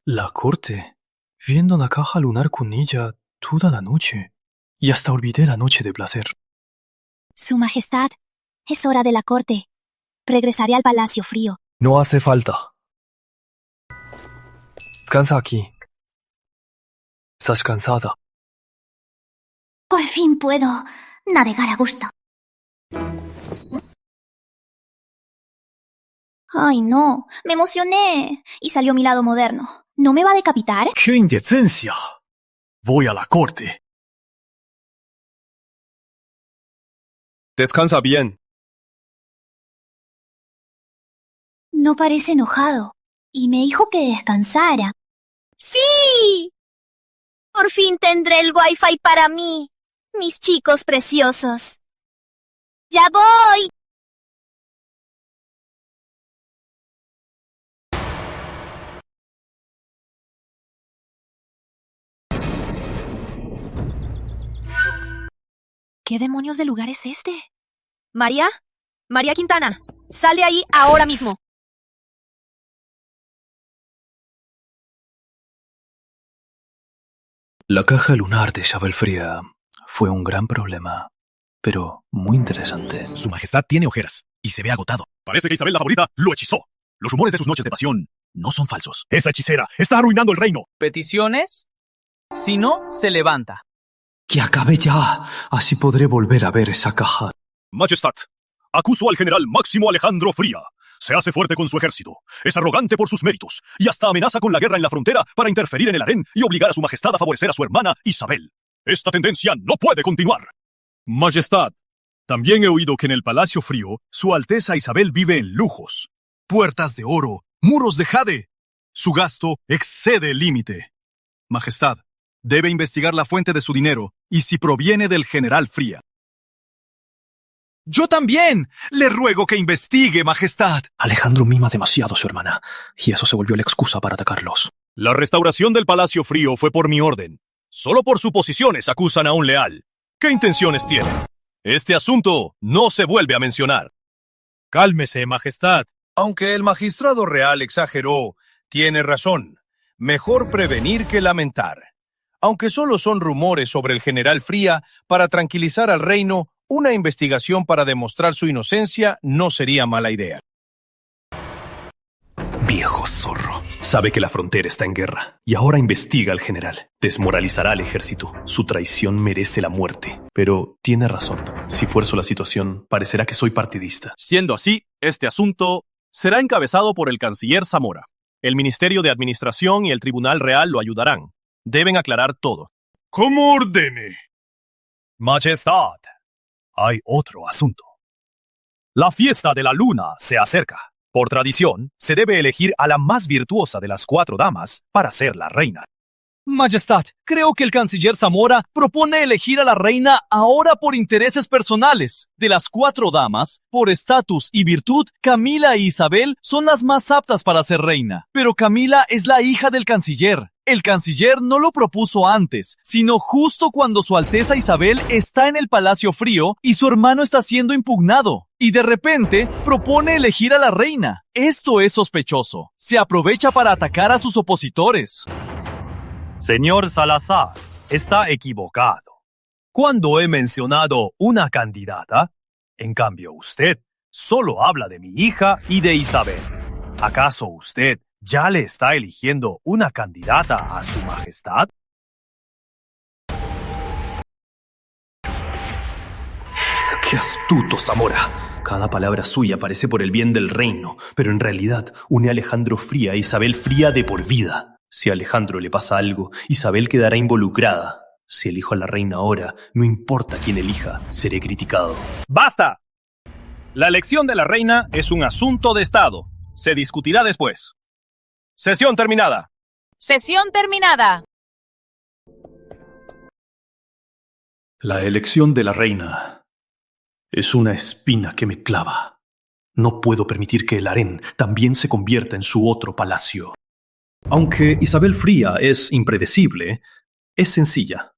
La corte. Viendo la caja lunar con ella toda la noche. Y hasta olvidé la noche de placer. Su Majestad, es hora de la corte. Regresaré al Palacio Frío. No hace falta. Descansa aquí. ¿Estás cansada? Por fin puedo navegar a gusto. Ay, no. Me emocioné. Y salió mi lado moderno. ¿No me va a decapitar? ¡Qué indecencia! Voy a la corte. Descansa bien. No parece enojado. Y me dijo que descansara. ¡Sí! Por fin tendré el Wi-Fi para mí, mis chicos preciosos. ¡Ya voy! ¿Qué demonios de lugar es este? María Quintana, sal de ahí ahora mismo. La caja lunar de Isabel Fría fue un gran problema, pero muy interesante. Su Majestad tiene ojeras y se ve agotado. Parece que Isabel la favorita lo hechizó. Los rumores de sus noches de pasión no son falsos. Esa hechicera está arruinando el reino. ¿Peticiones? Si no, se levanta. ¡Que acabe ya! Así podré volver a ver esa caja. Majestad, acuso al general Máximo Alejandro Fría. Se hace fuerte con su ejército, es arrogante por sus méritos, y hasta amenaza con la guerra en la frontera para interferir en el harén y obligar a su majestad a favorecer a su hermana Isabel. Esta tendencia no puede continuar. Majestad, también he oído que en el Palacio Frío, su Alteza Isabel vive en lujos. Puertas de oro, muros de jade. Su gasto excede el límite. Majestad, debe investigar la fuente de su dinero y si proviene del general Fría. ¡Yo también! Le ruego que investigue, Majestad. Alejandro mima demasiado a su hermana, y eso se volvió la excusa para atacarlos. La restauración del Palacio Frío fue por mi orden. Solo por suposiciones acusan a un leal. ¿Qué intenciones tiene? Este asunto no se vuelve a mencionar. Cálmese, Majestad. Aunque el magistrado real exageró, tiene razón. Mejor prevenir que lamentar. Aunque solo son rumores sobre el general Fría, para tranquilizar al reino, una investigación para demostrar su inocencia no sería mala idea. Viejo zorro. Sabe que la frontera está en guerra y ahora investiga al general. Desmoralizará al ejército. Su traición merece la muerte. Pero tiene razón. Si fuerzo la situación, parecerá que soy partidista. Siendo así, este asunto será encabezado por el canciller Zamora. El Ministerio de Administración y el Tribunal Real lo ayudarán. Deben aclarar todo. Como ordene. Majestad, hay otro asunto. La fiesta de la luna se acerca. Por tradición, se debe elegir a la más virtuosa de las 4 damas para ser la reina. Majestad, creo que el canciller Zamora propone elegir a la reina ahora por intereses personales. De las 4 damas, por estatus y virtud, Camila e Isabel son las más aptas para ser reina. Pero Camila es la hija del canciller. El canciller no lo propuso antes, sino justo cuando Su Alteza Isabel está en el Palacio Frío y su hermano está siendo impugnado. Y de repente, propone elegir a la reina. Esto es sospechoso. Se aprovecha para atacar a sus opositores. Señor Salazar, está equivocado. Cuando he mencionado una candidata, en cambio usted solo habla de mi hija y de Isabel. ¿Acaso usted ya le está eligiendo una candidata a su majestad? ¡Qué astuto, Zamora! Cada palabra suya parece por el bien del reino, pero en realidad une a Alejandro Fría e Isabel Fría de por vida. Si a Alejandro le pasa algo, Isabel quedará involucrada. Si elijo a la reina ahora, no importa quién elija, seré criticado. ¡Basta! La elección de la reina es un asunto de Estado. Se discutirá después. Sesión terminada. Sesión terminada. La elección de la reina es una espina que me clava. No puedo permitir que el harén también se convierta en su otro palacio. Aunque Isabel Fría es impredecible, es sencilla.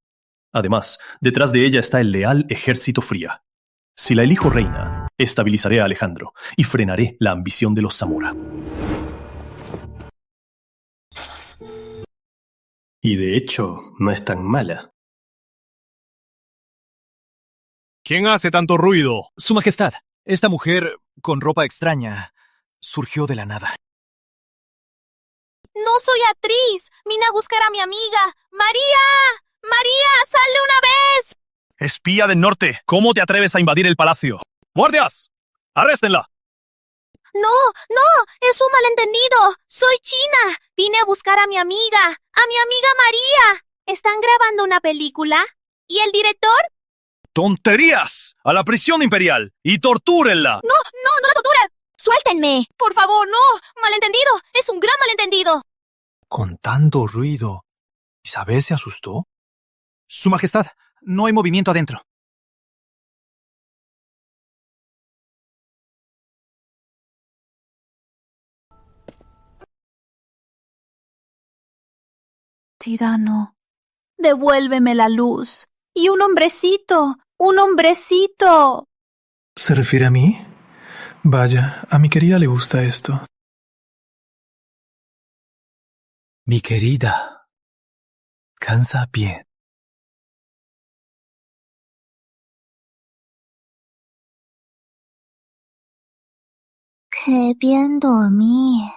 Además, detrás de ella está el leal ejército Fría. Si la elijo reina, estabilizaré a Alejandro y frenaré la ambición de los Zamora. Y de hecho, no es tan mala. ¿Quién hace tanto ruido? Su Majestad, esta mujer con ropa extraña surgió de la nada. No soy actriz. Vine a buscar a mi amiga. ¡María! ¡María! ¡Sale una vez! Espía del norte, ¿cómo te atreves a invadir el palacio? ¡Guardias! ¡Arréstenla! No, es un malentendido. Soy China. Vine a buscar a mi amiga María. ¿Están grabando una película? ¿Y el director? ¡Tonterías! ¡A la prisión imperial! ¡Y tortúrenla! No la torturen. Suéltenme. Por favor, no. Malentendido. Es un gran malentendido. Con tanto ruido, ¿Isabel se asustó? Su Majestad, no hay movimiento adentro. Tirano, devuélveme la luz. Y un hombrecito. ¿Se refiere a mí? Vaya, a mi querida le gusta esto. Mi querida, cansa bien. Qué bien dormí.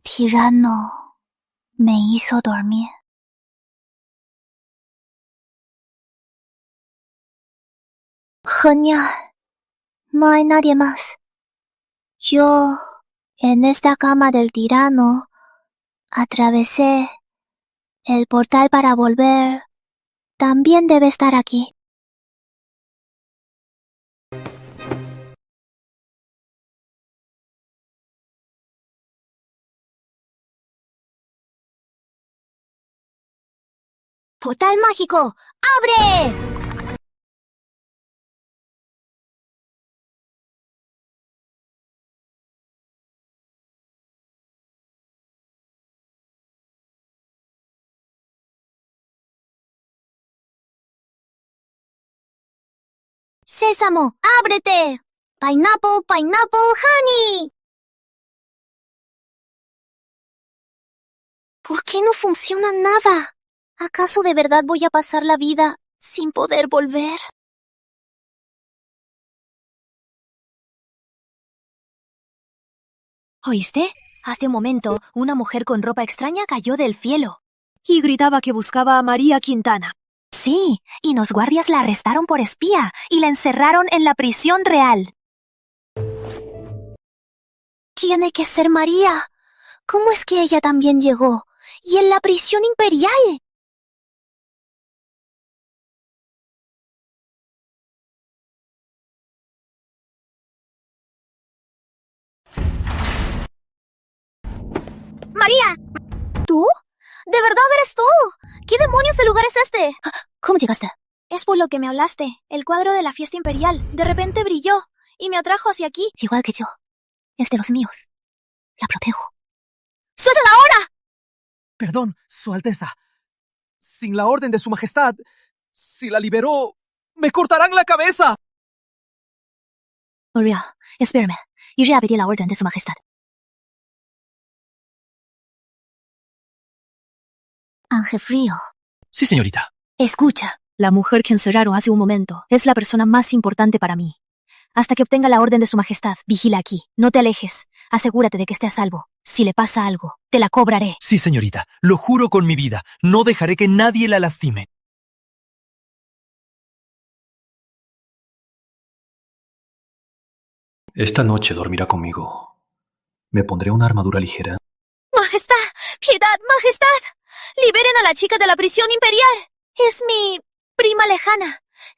Tirano me hizo dormir. Genial. No hay nadie más. Yo, en esta cama del tirano, atravesé el portal para volver. También debe estar aquí. ¡Portal mágico! ¡Abre! ¡Sésamo, ábrete! ¡Pineapple, pineapple, honey! ¿Por qué no funciona nada? ¿Acaso de verdad voy a pasar la vida sin poder volver? ¿Oíste? Hace un momento, una mujer con ropa extraña cayó del cielo y gritaba que buscaba a María Quintana. Sí, y los guardias la arrestaron por espía y la encerraron en la prisión real. Tiene que ser María. ¿Cómo es que ella también llegó? Y en la prisión imperial. ¡María! ¿Tú? ¿De verdad eres tú? ¿Qué demonios de lugar es este? ¿Cómo llegaste? Es por lo que me hablaste. El cuadro de la fiesta imperial. De repente brilló y me atrajo hacia aquí. Igual que yo. Es de los míos. La protejo. ¡Suéltala ahora! Perdón, Su Alteza. Sin la orden de Su Majestad, si la liberó, ¡me cortarán la cabeza! Uriel, espérame. Iré a pedir la orden de Su Majestad. Ángel Frío. Sí, señorita. Escucha. La mujer que encerraron hace un momento es la persona más importante para mí. Hasta que obtenga la orden de Su Majestad, vigila aquí. No te alejes. Asegúrate de que esté a salvo. Si le pasa algo, te la cobraré. Sí, señorita. Lo juro con mi vida. No dejaré que nadie la lastime. Esta noche dormirá conmigo. Me pondré una armadura ligera. ¡Majestad! ¡Piedad, Majestad! ¡Liberen a la chica de la prisión imperial! Es mi prima lejana.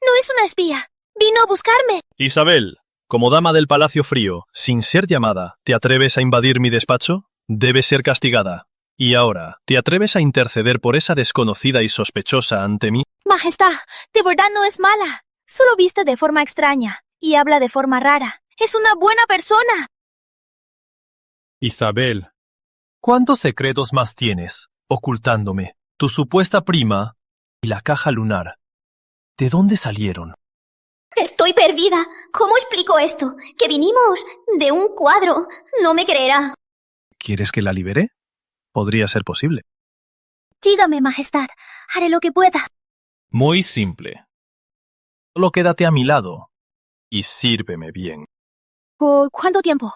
No es una espía. Vino a buscarme. Isabel, como dama del Palacio Frío, sin ser llamada, ¿te atreves a invadir mi despacho? Debes ser castigada. Y ahora, ¿te atreves a interceder por esa desconocida y sospechosa ante mí? Majestad, de verdad no es mala. Solo viste de forma extraña y habla de forma rara. Es una buena persona. Isabel, ¿cuántos secretos más tienes, ocultándome? Tu supuesta prima y la caja lunar. ¿De dónde salieron? Estoy perdida. ¿Cómo explico esto? Que vinimos de un cuadro. No me creerá. ¿Quieres que la libere? Podría ser posible. Dígame, Majestad. Haré lo que pueda. Muy simple. Solo quédate a mi lado y sírveme bien. ¿Por cuánto tiempo?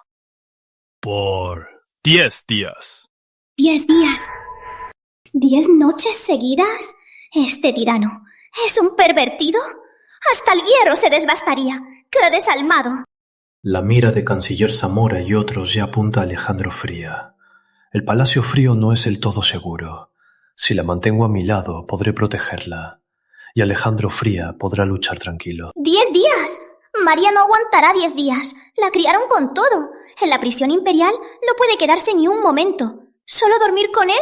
Por 10 días. 10 días. 10 noches seguidas. Este tirano es un pervertido. Hasta el hierro se desbastaría. ¡Qué desalmado! La mira de Canciller Zamora y otros ya apunta a Alejandro Fría. El Palacio Frío no es el todo seguro. Si la mantengo a mi lado, podré protegerla. Y Alejandro Fría podrá luchar tranquilo. ¡10 días! María no aguantará 10 días. La criaron con todo. En la prisión imperial no puede quedarse ni un momento. ¿Solo dormir con él?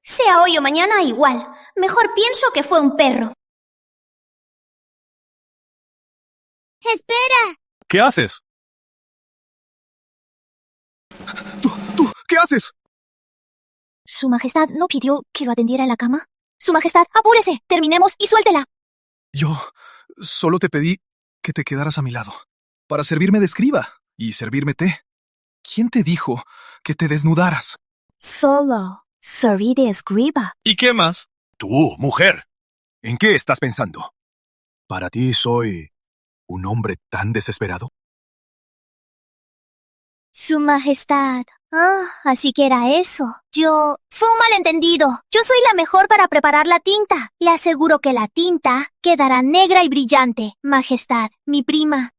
Sea hoy o mañana igual. Mejor pienso que fue un perro. ¡Espera! ¿Qué haces? ¿Tú, qué haces? ¿Su Majestad no pidió que lo atendiera en la cama? Su Majestad, apúrese. Terminemos y suéltela. Yo solo te pedí que te quedaras a mi lado, para servirme de escriba y servirme té. ¿Quién te dijo que te desnudaras? Solo serví de escriba. ¿Y qué más? Tú, mujer. ¿En qué estás pensando? ¿Para ti soy un hombre tan desesperado? Su Majestad. Así que era eso. Fue un malentendido. Yo soy la mejor para preparar la tinta. Le aseguro que la tinta quedará negra y brillante. Majestad, mi prima.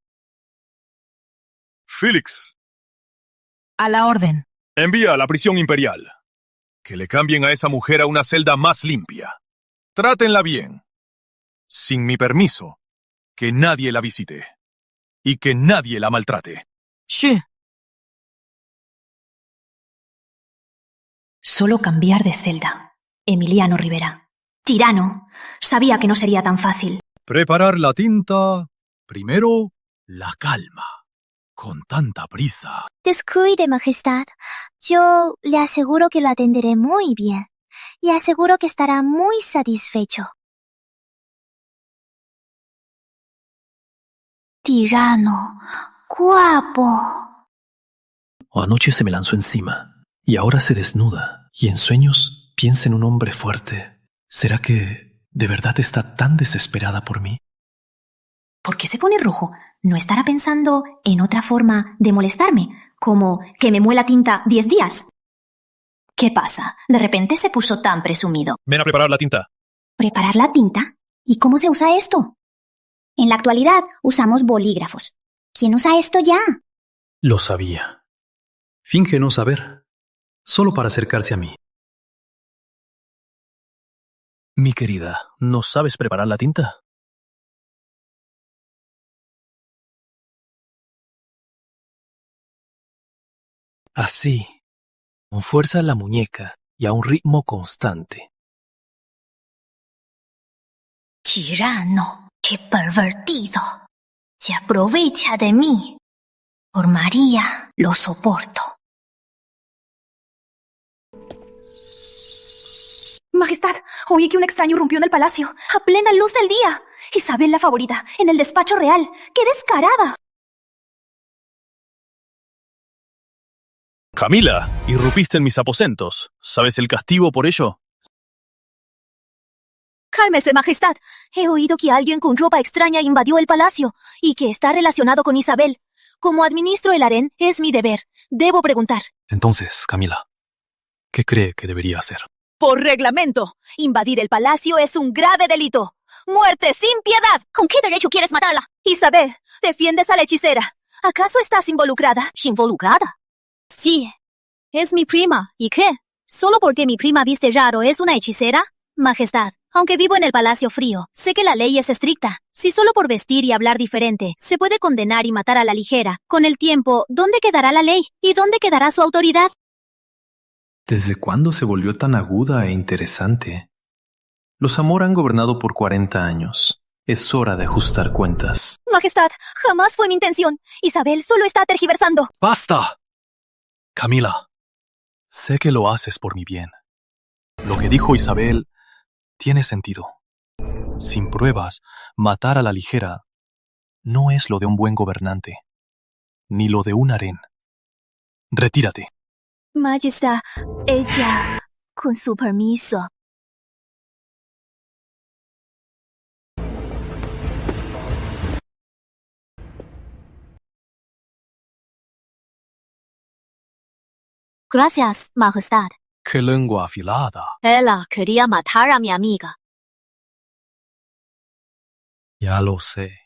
Félix. A la orden. Envía a la prisión imperial. Que le cambien a esa mujer a una celda más limpia. Trátenla bien. Sin mi permiso. Que nadie la visite. Y que nadie la maltrate. Sí. Solo cambiar de celda. Emiliano Rivera. Tirano. Sabía que no sería tan fácil. Preparar la tinta. Primero, la calma. Con tanta prisa. Descuide, Majestad. Yo le aseguro que lo atenderé muy bien. Y aseguro que estará muy satisfecho. Tirano. Guapo. Anoche se me lanzó encima, y ahora se desnuda, y en sueños Piensa en un hombre fuerte. ¿Será que de verdad está tan desesperada por mí? ¿Por qué se pone rojo? ¿No estará pensando en otra forma de molestarme? Como que me muela tinta 10 días. ¿Qué pasa? De repente se puso tan presumido. Ven a preparar la tinta. ¿Preparar la tinta? ¿Y cómo se usa esto? En la actualidad usamos bolígrafos. ¿Quién usa esto ya? Lo sabía. Finge no saber, solo para acercarse a mí. Mi querida, ¿no sabes preparar la tinta? Así, con fuerza en la muñeca y a un ritmo constante. Tirano, qué pervertido. Se aprovecha de mí. Por María lo soporto. Majestad, oí que un extraño rompió en el palacio, a plena luz del día. Isabel la favorita, en el despacho real. ¡Qué descarada! Camila, irrumpiste en mis aposentos. ¿Sabes el castigo por ello? Cálmese, Majestad. He oído que alguien con ropa extraña invadió el palacio y que está relacionado con Isabel. Como administro el harén, es mi deber. Debo preguntar. Entonces, Camila, ¿qué cree que debería hacer? Por reglamento, invadir el palacio es un grave delito. ¡Muerte sin piedad! ¿Con qué derecho quieres matarla? Isabel, defiendes a la hechicera. ¿Acaso estás involucrada? ¿Involucrada? Sí. Es mi prima. ¿Y qué? ¿Solo porque mi prima viste raro es una hechicera? Majestad, aunque vivo en el Palacio Frío, sé que la ley es estricta. Si solo por vestir y hablar diferente se puede condenar y matar a la ligera, con el tiempo, ¿dónde quedará la ley? ¿Y dónde quedará su autoridad? ¿Desde cuándo se volvió tan aguda e interesante? Los Amor han gobernado por 40 años. Es hora de ajustar cuentas. Majestad, jamás fue mi intención. Isabel solo está tergiversando. ¡Basta! Camila, sé que lo haces por mi bien. Lo que dijo Isabel tiene sentido. Sin pruebas, matar a la ligera no es lo de un buen gobernante, ni lo de un harén. Retírate. Majestad, ella, con su permiso. Gracias, Majestad. ¡Qué lengua afilada! Ella quería matar a mi amiga. Ya lo sé.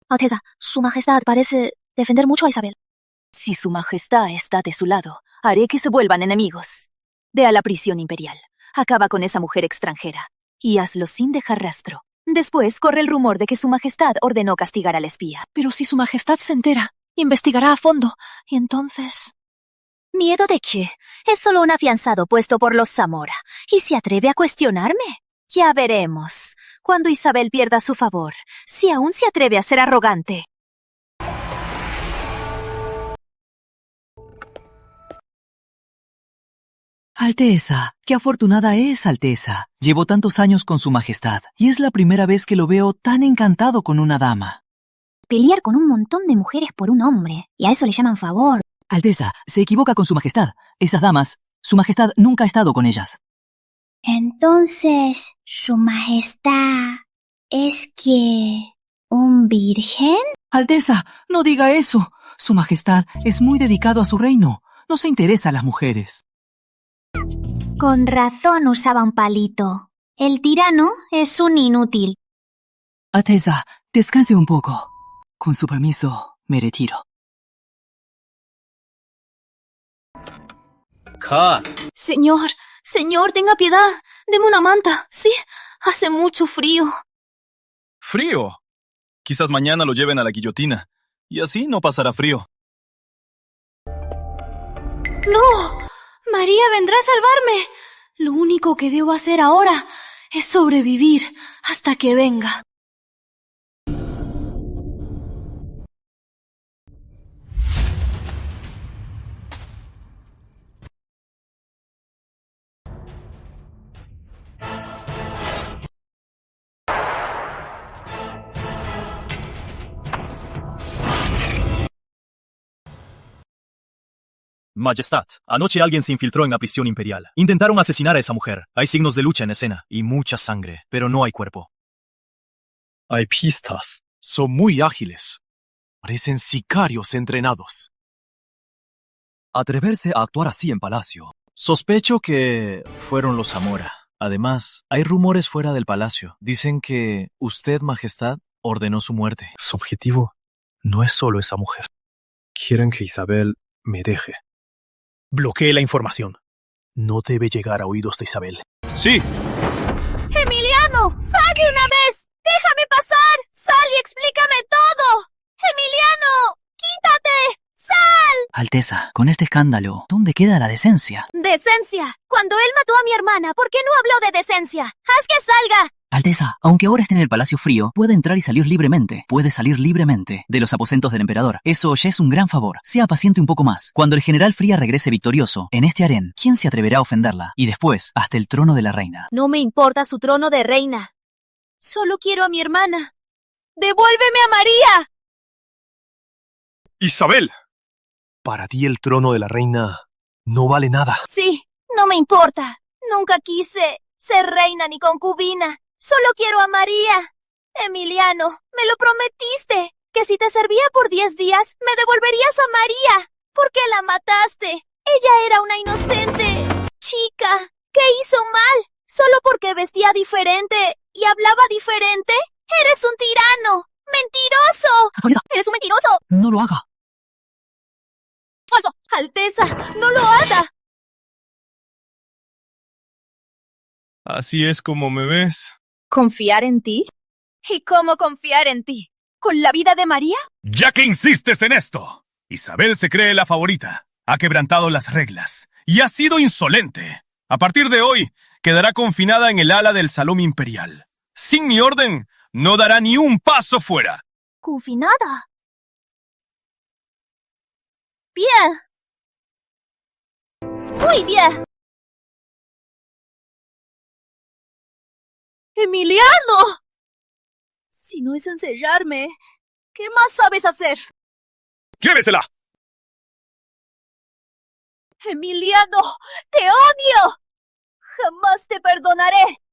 Alteza, Su Majestad parece defender mucho a Isabel. Si Su Majestad está de su lado, haré que se vuelvan enemigos. Ve a la prisión imperial. Acaba con esa mujer extranjera. Y hazlo sin dejar rastro. Después corre el rumor de que Su Majestad ordenó castigar al espía. Pero si Su Majestad se entera, investigará a fondo. Y entonces... ¿Miedo de qué? Es solo un afianzado puesto por los Zamora. ¿Y se atreve a cuestionarme? Ya veremos. Cuando Isabel pierda su favor, si aún se atreve a ser arrogante. Alteza, qué afortunada es, Alteza. Llevo tantos años con Su Majestad, y es la primera vez que lo veo tan encantado con una dama. Pelear con un montón de mujeres por un hombre, y a eso le llaman favor. Alteza, se equivoca con Su Majestad. Esas damas, Su Majestad nunca ha estado con ellas. Entonces, ¿Su Majestad es que... un virgen? Alteza, no diga eso. Su Majestad es muy dedicado a su reino. No se interesa a las mujeres. Con razón usaba un palito. El tirano es un inútil. Alteza, descanse un poco. Con su permiso, me retiro. Señor, tenga piedad. Deme una manta. Sí, hace mucho frío. ¿Frío? Quizás mañana lo lleven a la guillotina, y así no pasará frío. ¡No! María vendrá a salvarme. Lo único que debo hacer ahora es sobrevivir hasta que venga. Majestad, anoche alguien se infiltró en la prisión imperial. Intentaron asesinar a esa mujer. Hay signos de lucha en escena y mucha sangre, pero no hay cuerpo. Hay pistas. Son muy ágiles. Parecen sicarios entrenados. Atreverse a actuar así en palacio. Sospecho que fueron los Zamora. Además, hay rumores fuera del palacio. Dicen que usted, Majestad, ordenó su muerte. Su objetivo no es solo esa mujer. Quieren que Isabel me deje. Bloquee la información. No debe llegar a oídos de Isabel. ¡Sí! ¡Emiliano! ¡Sal de una vez! ¡Déjame pasar! ¡Sal y explícame todo! ¡Emiliano! ¡Quítate! ¡Sal! Alteza, con este escándalo, ¿dónde queda la decencia? ¡Decencia! Cuando él mató a mi hermana, ¿por qué no habló de decencia? ¡Haz que salga! Alteza, aunque ahora esté en el Palacio Frío, puede entrar y salir libremente. Puede salir libremente de los aposentos del emperador. Eso ya es un gran favor. Sea paciente un poco más. Cuando el general Fría regrese victorioso, en este harén, ¿quién se atreverá a ofenderla? Y después, hasta el trono de la reina. No me importa su trono de reina. Solo quiero a mi hermana. ¡Devuélveme a María! ¡Isabel! Para ti el trono de la reina no vale nada. Sí, no me importa. Nunca quise ser reina ni concubina. Solo quiero a María. Emiliano, me lo prometiste, que si te servía por 10 días, me devolverías a María. ¿Por qué la mataste? Ella era una inocente chica. ¿Qué hizo mal? ¿Solo porque vestía diferente y hablaba diferente? ¡Eres un tirano! ¡Mentiroso! ¡Eres un mentiroso! No lo haga. ¡Falso! ¡Alteza! ¡No lo haga! Así es como me ves. ¿Confiar en ti? ¿Y cómo confiar en ti? ¿Con la vida de María? Ya que insistes en esto, Isabel se cree la favorita. Ha quebrantado las reglas y ha sido insolente. A partir de hoy, quedará confinada en el ala del Salón Imperial. Sin mi orden, no dará ni un paso fuera. ¿Confinada? Bien. Muy bien. ¡Emiliano! Si no es encerrarme, ¿qué más sabes hacer? ¡Llévesela! ¡Emiliano! ¡Te odio! ¡Jamás te perdonaré!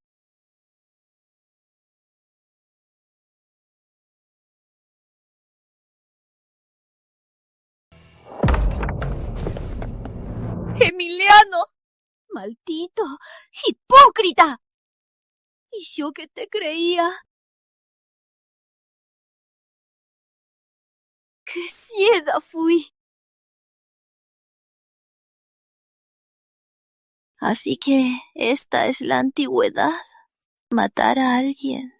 ¡Emiliano! ¡Maldito! ¡Hipócrita! ¿Y yo que te creía? ¡Qué ciega fui! Así que esta es la antigüedad. Matar a alguien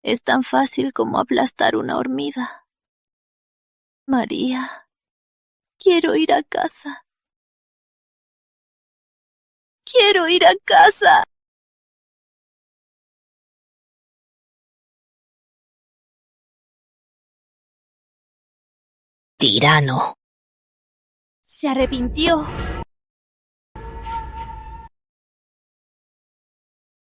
es tan fácil como aplastar una hormiga. María, quiero ir a casa. ¡Quiero ir a casa! Tirano. Se arrepintió.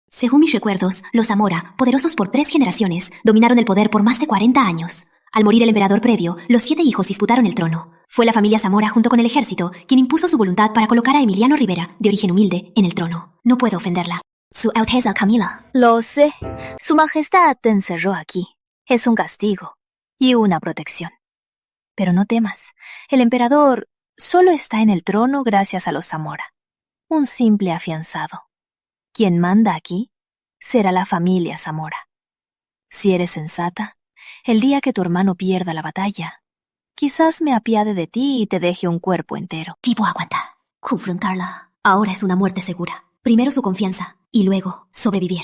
Según mis recuerdos, los Zamora, poderosos por 3 generaciones, dominaron el poder por más de 40 años. Al morir el emperador previo, los 7 hijos disputaron el trono. Fue la familia Zamora junto con el ejército quien impuso su voluntad para colocar a Emiliano Rivera, de origen humilde, en el trono. No puedo ofenderla. Su Alteza Camila. Lo sé. Su Majestad te encerró aquí. Es un castigo y una protección. Pero no temas. El emperador solo está en el trono gracias a los Zamora. Un simple afianzado. Quien manda aquí será la familia Zamora. Si eres sensata, el día que tu hermano pierda la batalla, quizás me apiade de ti y te deje un cuerpo entero. Tipo, aguanta. Confrontarla ahora es una muerte segura. Primero su confianza y luego sobrevivir.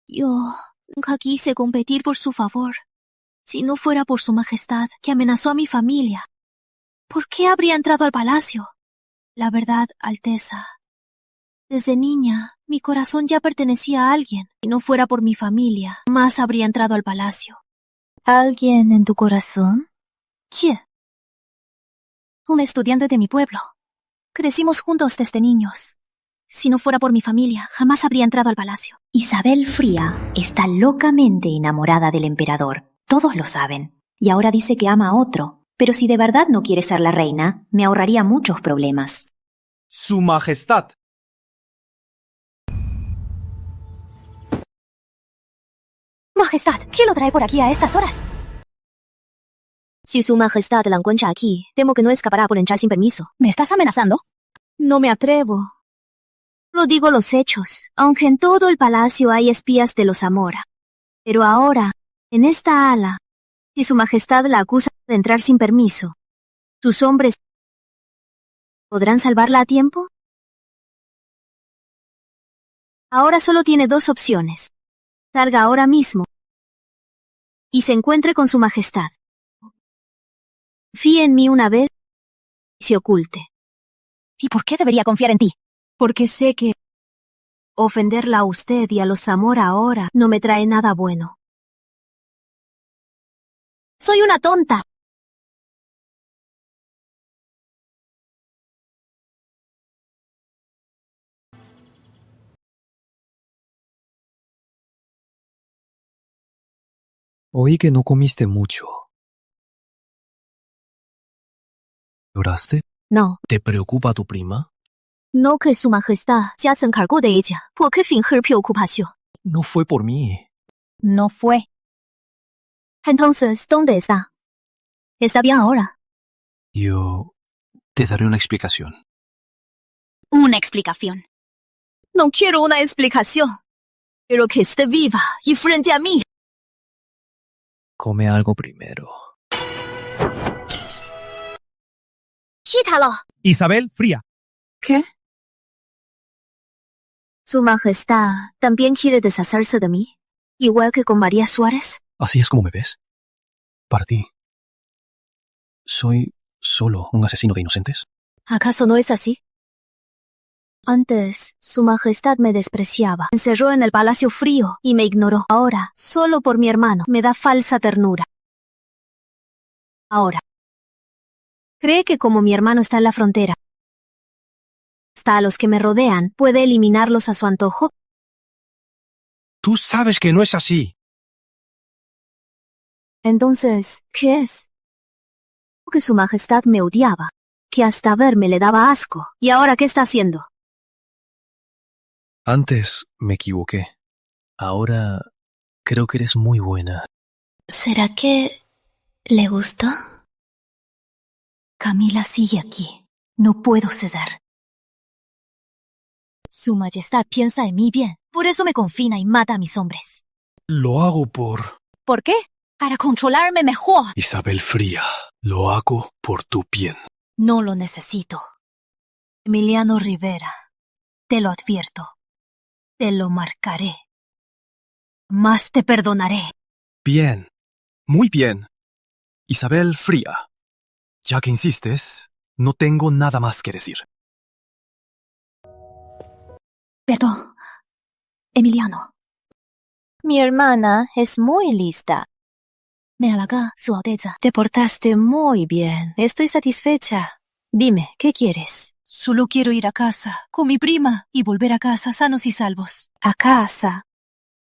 Yo nunca quise competir por su favor. Si no fuera por su majestad, que amenazó a mi familia, ¿por qué habría entrado al palacio? La verdad, Alteza, desde niña, mi corazón ya pertenecía a alguien. Si no fuera por mi familia, más habría entrado al palacio. ¿Alguien en tu corazón? ¿Quién? Un estudiante de mi pueblo. Crecimos juntos desde niños. Si no fuera por mi familia, jamás habría entrado al palacio. Isabel Fría está locamente enamorada del emperador. Todos lo saben. Y ahora dice que ama a otro. Pero si de verdad no quiere ser la reina, me ahorraría muchos problemas. Su Majestad. Majestad, ¿quién lo trae por aquí a estas horas? Si su majestad la encuentra aquí, temo que no escapará por entrar sin permiso. ¿Me estás amenazando? No me atrevo. Lo digo los hechos, aunque en todo el palacio hay espías de los Zamora. Pero ahora, en esta ala, si su majestad la acusa de entrar sin permiso, ¿sus hombres podrán salvarla a tiempo? Ahora solo tiene dos opciones. Salga ahora mismo y se encuentre con su majestad. Confíe en mí una vez y se oculte. ¿Y por qué debería confiar en ti? Porque sé que ofenderla a usted y a los Zamora ahora no me trae nada bueno. ¡Soy una tonta! Oí que no comiste mucho. ¿Lloraste? No, ¿Te preocupa tu prima? no que su majestad se hace encargó de ella. ¿Por qué fingir preocupación? No fue por mí. No fue. Entonces, ¿dónde está? ¿Está bien ahora? Yo te daré una explicación. Una explicación. No quiero una explicación. Quiero que esté viva y frente a mí. Come algo primero. ¡Quítalo! Isabel Fría. ¿Qué? ¿Su majestad también quiere deshacerse de mí? ¿Igual que con María Suárez? ¿Así es como me ves? Para ti. ¿Soy solo un asesino de inocentes? ¿Acaso no es así? Antes, su majestad me despreciaba, me encerró en el palacio frío y me ignoró. Ahora, solo por mi hermano, me da falsa ternura. Ahora, ¿cree que como mi hermano está en la frontera, hasta a los que me rodean, puede eliminarlos a su antojo? Tú sabes que no es así. Entonces, ¿qué es? Que su majestad me odiaba, que hasta verme le daba asco. ¿Y ahora qué está haciendo? Antes me equivoqué. Ahora creo que eres muy buena. ¿Será que le gustó? Camila sigue aquí. No puedo ceder. Su majestad piensa en mí bien. Por eso me confina y mata a mis hombres. Lo hago por... ¿Por qué? Para controlarme mejor. Isabel Fría, lo hago por tu bien. No lo necesito. Emiliano Rivera, te lo advierto. Te lo marcaré. Más te perdonaré. Bien. Muy bien. Isabel Fría. Ya que insistes, no tengo nada más que decir. Perdón. Emiliano. Mi hermana es muy lista. Me halaga, Su Alteza. Te portaste muy bien. Estoy satisfecha. Dime, ¿qué quieres? Solo quiero ir a casa, con mi prima, y volver a casa sanos y salvos. ¿A casa?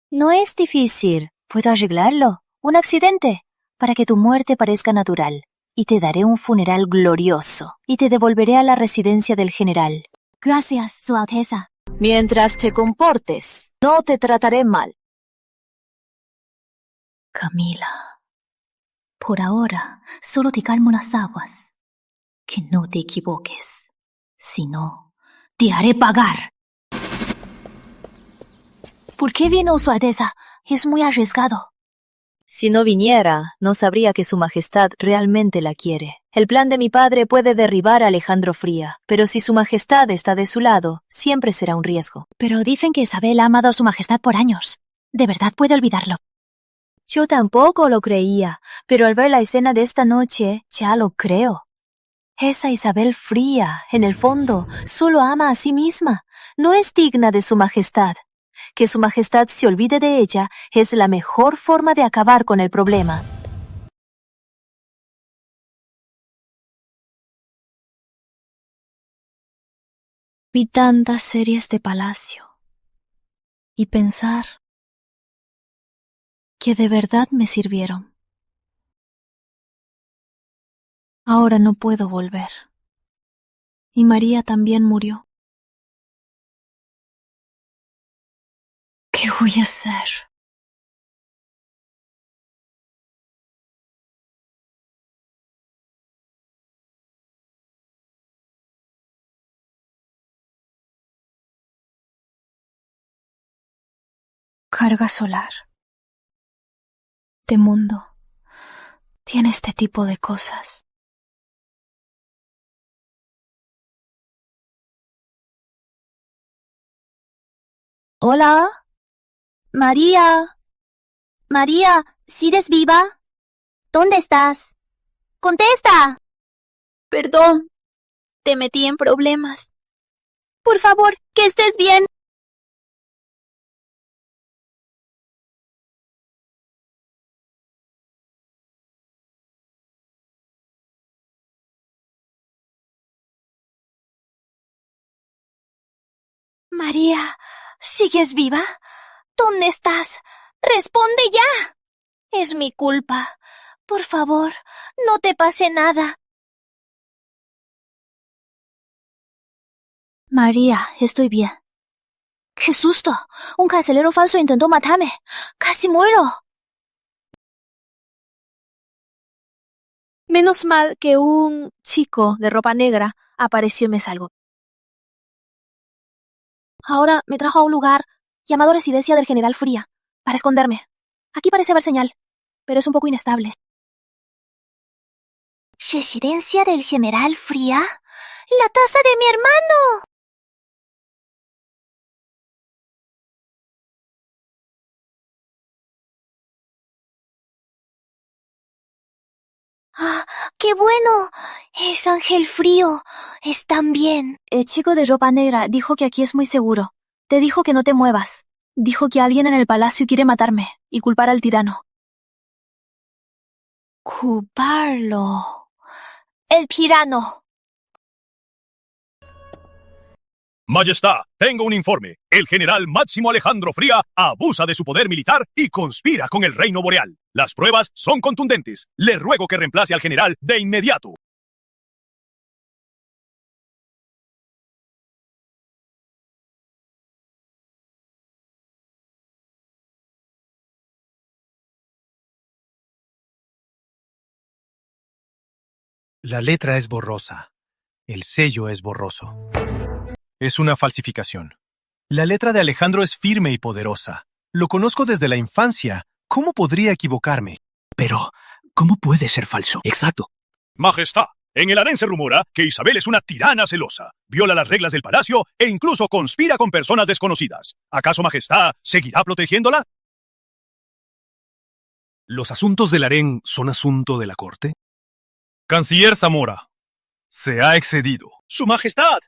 No es difícil. Puedo arreglarlo. Un accidente. Para que tu muerte parezca natural. Y te daré un funeral glorioso. Y te devolveré a la residencia del general. Gracias, Su Alteza. Mientras te comportes, no te trataré mal. Camila, por ahora solo te calmo las aguas. Que no te equivoques. Si no, te haré pagar. ¿Por qué vino Su Alteza? Es muy arriesgado. Si no viniera, no sabría que Su Majestad realmente la quiere. El plan de mi padre puede derribar a Alejandro Fría, pero si Su Majestad está de su lado, siempre será un riesgo. Pero dicen que Isabel ha amado a Su Majestad por años. ¿De verdad puede olvidarlo? Yo tampoco lo creía, pero al ver la escena de esta noche, ya lo creo. Esa Isabel Fría, en el fondo, solo ama a sí misma. No es digna de Su Majestad. Que Su Majestad se olvide de ella es la mejor forma de acabar con el problema. Vi tantas series de palacio. Y pensar que de verdad me sirvieron. Ahora no puedo volver. Y María también murió. ¿Qué voy a hacer? Carga solar. Este mundo tiene este tipo de cosas. Hola. María. María, ¿sigues viva? ¿Dónde estás? ¡Contesta! Perdón. Te metí en problemas. Por favor, que estés bien. María, ¿sigues viva? ¿Dónde estás? ¡Responde ya! Es mi culpa. Por favor, no te pase nada. María, estoy bien. ¡Qué susto! Un carcelero falso intentó matarme. ¡Casi muero! Menos mal que un chico de ropa negra apareció y me salvó. Ahora me trajo a un lugar llamado Residencia del General Fría, para esconderme. Aquí parece haber señal, pero es un poco inestable. ¿Residencia del General Fría? ¡La taza de mi hermano! ¡Ah, qué bueno! Es Ángel Frío. Están bien. El chico de ropa negra dijo que aquí es muy seguro. Te dijo que no te muevas. Dijo que alguien en el palacio quiere matarme y culpar al tirano. Culparlo. El tirano. Majestad, tengo un informe. El general Máximo Alejandro Fría abusa de su poder militar y conspira con el Reino Boreal. Las pruebas son contundentes. Le ruego que reemplace al general de inmediato. La letra es borrosa. El sello es borroso. Es una falsificación. La letra de Alejandro es firme y poderosa. Lo conozco desde la infancia. ¿Cómo podría equivocarme? Pero, ¿cómo puede ser falso? Exacto. Majestad, en el harén se rumora que Isabel es una tirana celosa, viola las reglas del palacio e incluso conspira con personas desconocidas. ¿Acaso Majestad seguirá protegiéndola? ¿Los asuntos del harén son asunto de la corte? Canciller Zamora, se ha excedido. ¡Su Majestad!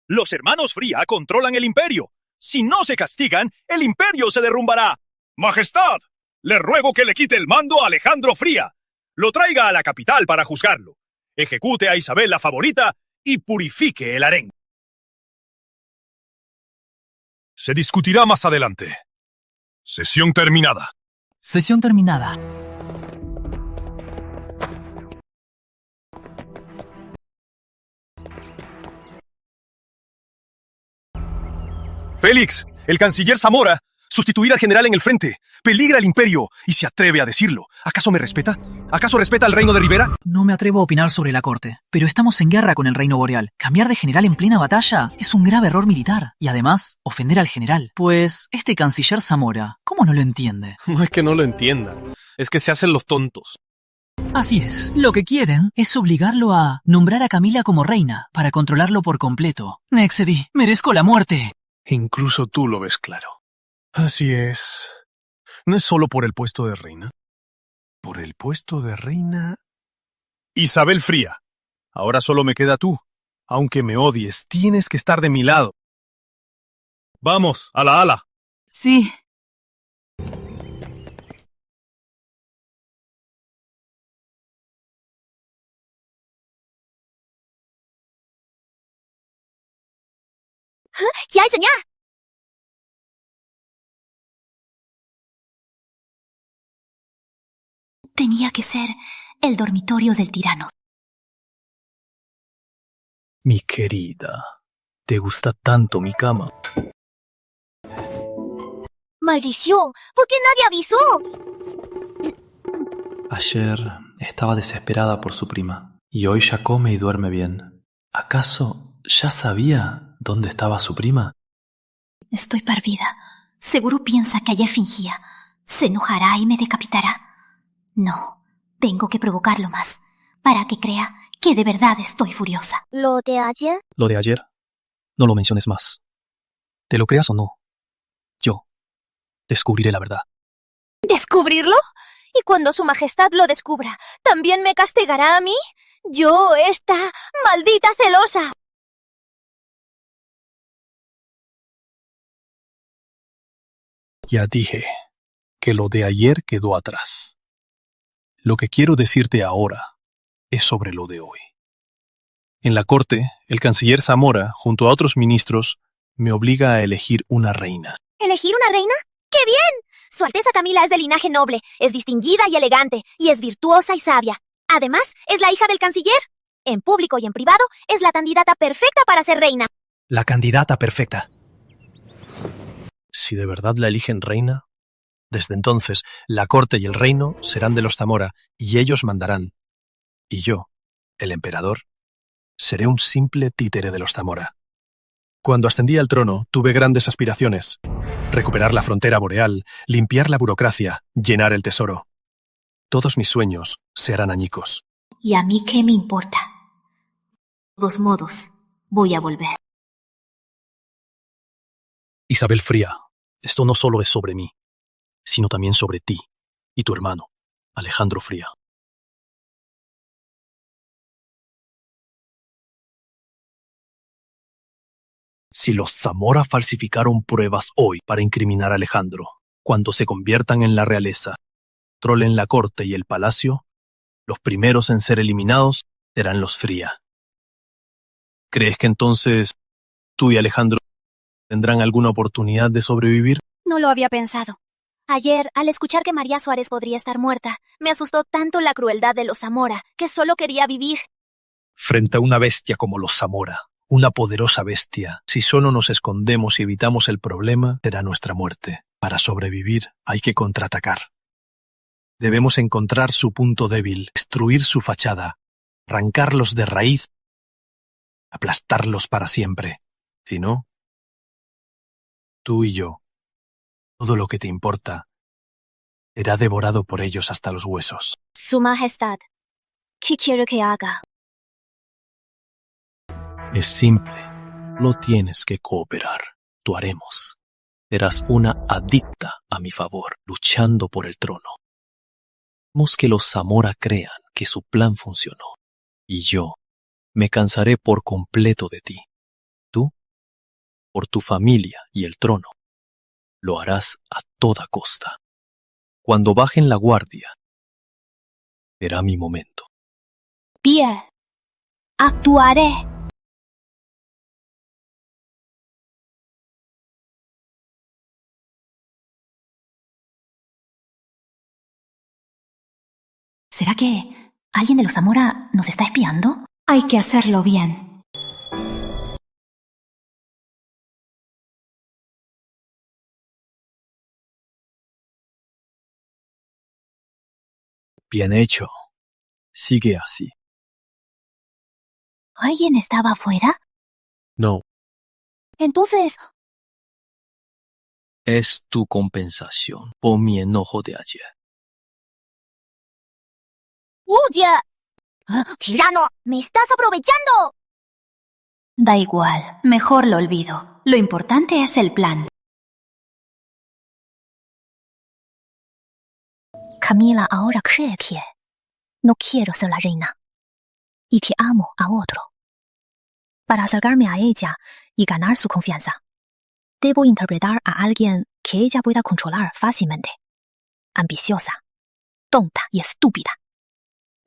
Los hermanos Fría controlan el imperio. Si no se castigan, el imperio se derrumbará. ¡Majestad! Le ruego que le quite el mando a Alejandro Fría. Lo traiga a la capital para juzgarlo. Ejecute a Isabel la favorita y purifique el harén. Se discutirá más adelante. Sesión terminada. Sesión terminada. Félix, el canciller Zamora, sustituir al general en el frente. Peligra al imperio y se atreve a decirlo. ¿Acaso me respeta? ¿Acaso respeta al reino de Rivera? No me atrevo a opinar sobre la corte, pero estamos en guerra con el reino boreal. Cambiar de general en plena batalla es un grave error militar. Y además, ofender al general. Pues, este canciller Zamora, ¿cómo no lo entiende? No es que no lo entiendan, es que se hacen los tontos. Así es. Lo que quieren es obligarlo a nombrar a Camila como reina, para controlarlo por completo. Me excedí. Merezco la muerte. Incluso tú lo ves claro. Así es. No es solo por el puesto de reina. Por el puesto de reina... Isabel Fría, ahora solo me queda tú. Aunque me odies, tienes que estar de mi lado. Vamos, a la ala. Sí. ¡Ya hay señal! Tenía que ser el dormitorio del tirano. Mi querida, ¿te gusta tanto mi cama? ¡Maldición! ¿Por qué nadie avisó? Ayer estaba desesperada por su prima, y hoy ya come y duerme bien. ¿Acaso ya sabía dónde estaba su prima? Estoy perdida. Seguro piensa que ayer fingía. Se enojará y me decapitará. No, tengo que provocarlo más, para que crea que de verdad estoy furiosa. ¿Lo de ayer? Lo de ayer, no lo menciones más. Te lo creas o no, yo descubriré la verdad. ¿Descubrirlo? ¿Y cuando su majestad lo descubra, también me castigará a mí? Yo, esta maldita celosa. Ya dije que lo de ayer quedó atrás. Lo que quiero decirte ahora es sobre lo de hoy. En la corte, el canciller Zamora, junto a otros ministros, me obliga a elegir una reina. ¿Elegir una reina? ¡Qué bien! Su Alteza Camila es de linaje noble, es distinguida y elegante, y es virtuosa y sabia. Además, es la hija del canciller. En público y en privado, es la candidata perfecta para ser reina. La candidata perfecta. Si de verdad la eligen reina, desde entonces la corte y el reino serán de los Zamora, y ellos mandarán. Y yo, el emperador, seré un simple títere de los Zamora. Cuando ascendí al trono, tuve grandes aspiraciones. Recuperar la frontera boreal, limpiar la burocracia, llenar el tesoro. Todos mis sueños se harán añicos. ¿Y a mí qué me importa? De todos modos, voy a volver. Isabel Fría, esto no solo es sobre mí, sino también sobre ti y tu hermano, Alejandro Fría. Si los Zamora falsificaron pruebas hoy para incriminar a Alejandro, cuando se conviertan en la realeza, controlen la corte y el palacio, los primeros en ser eliminados serán los Fría. ¿Crees que entonces tú y Alejandro tendrán alguna oportunidad de sobrevivir? No lo había pensado. Ayer, al escuchar que María Suárez podría estar muerta, me asustó tanto la crueldad de los Zamora, que solo quería vivir. Frente a una bestia como los Zamora, una poderosa bestia, si solo nos escondemos y evitamos el problema, será nuestra muerte. Para sobrevivir hay que contraatacar. Debemos encontrar su punto débil, destruir su fachada, arrancarlos de raíz, aplastarlos para siempre. Si no, tú y yo, todo lo que te importa, será devorado por ellos hasta los huesos. Su Majestad, ¿qué quiere que haga? Es simple. No tienes que cooperar. Tú haremos. Serás una adicta a mi favor, luchando por el trono. Queremos que los Zamora crean que su plan funcionó. Y yo me cansaré por completo de ti. Tú, por tu familia y el trono, lo harás a toda costa. Cuando bajen la guardia, será mi momento. Bien. Actuaré. ¿Será que alguien de los Zamora nos está espiando? Hay que hacerlo bien. Bien hecho. Sigue así. ¿Alguien estaba afuera? No. Entonces, Es tu compensación por mi enojo de ayer. ¡Oye! ¡Tirano! ¡Me estás aprovechando! Da igual, mejor lo olvido. Lo importante es el plan. Camila ahora cree que no quiero ser la reina y que amo a otro. Para acercarme a ella y ganar su confianza, debo interpretar a alguien que ella pueda controlar fácilmente. Ambiciosa, tonta y estúpida.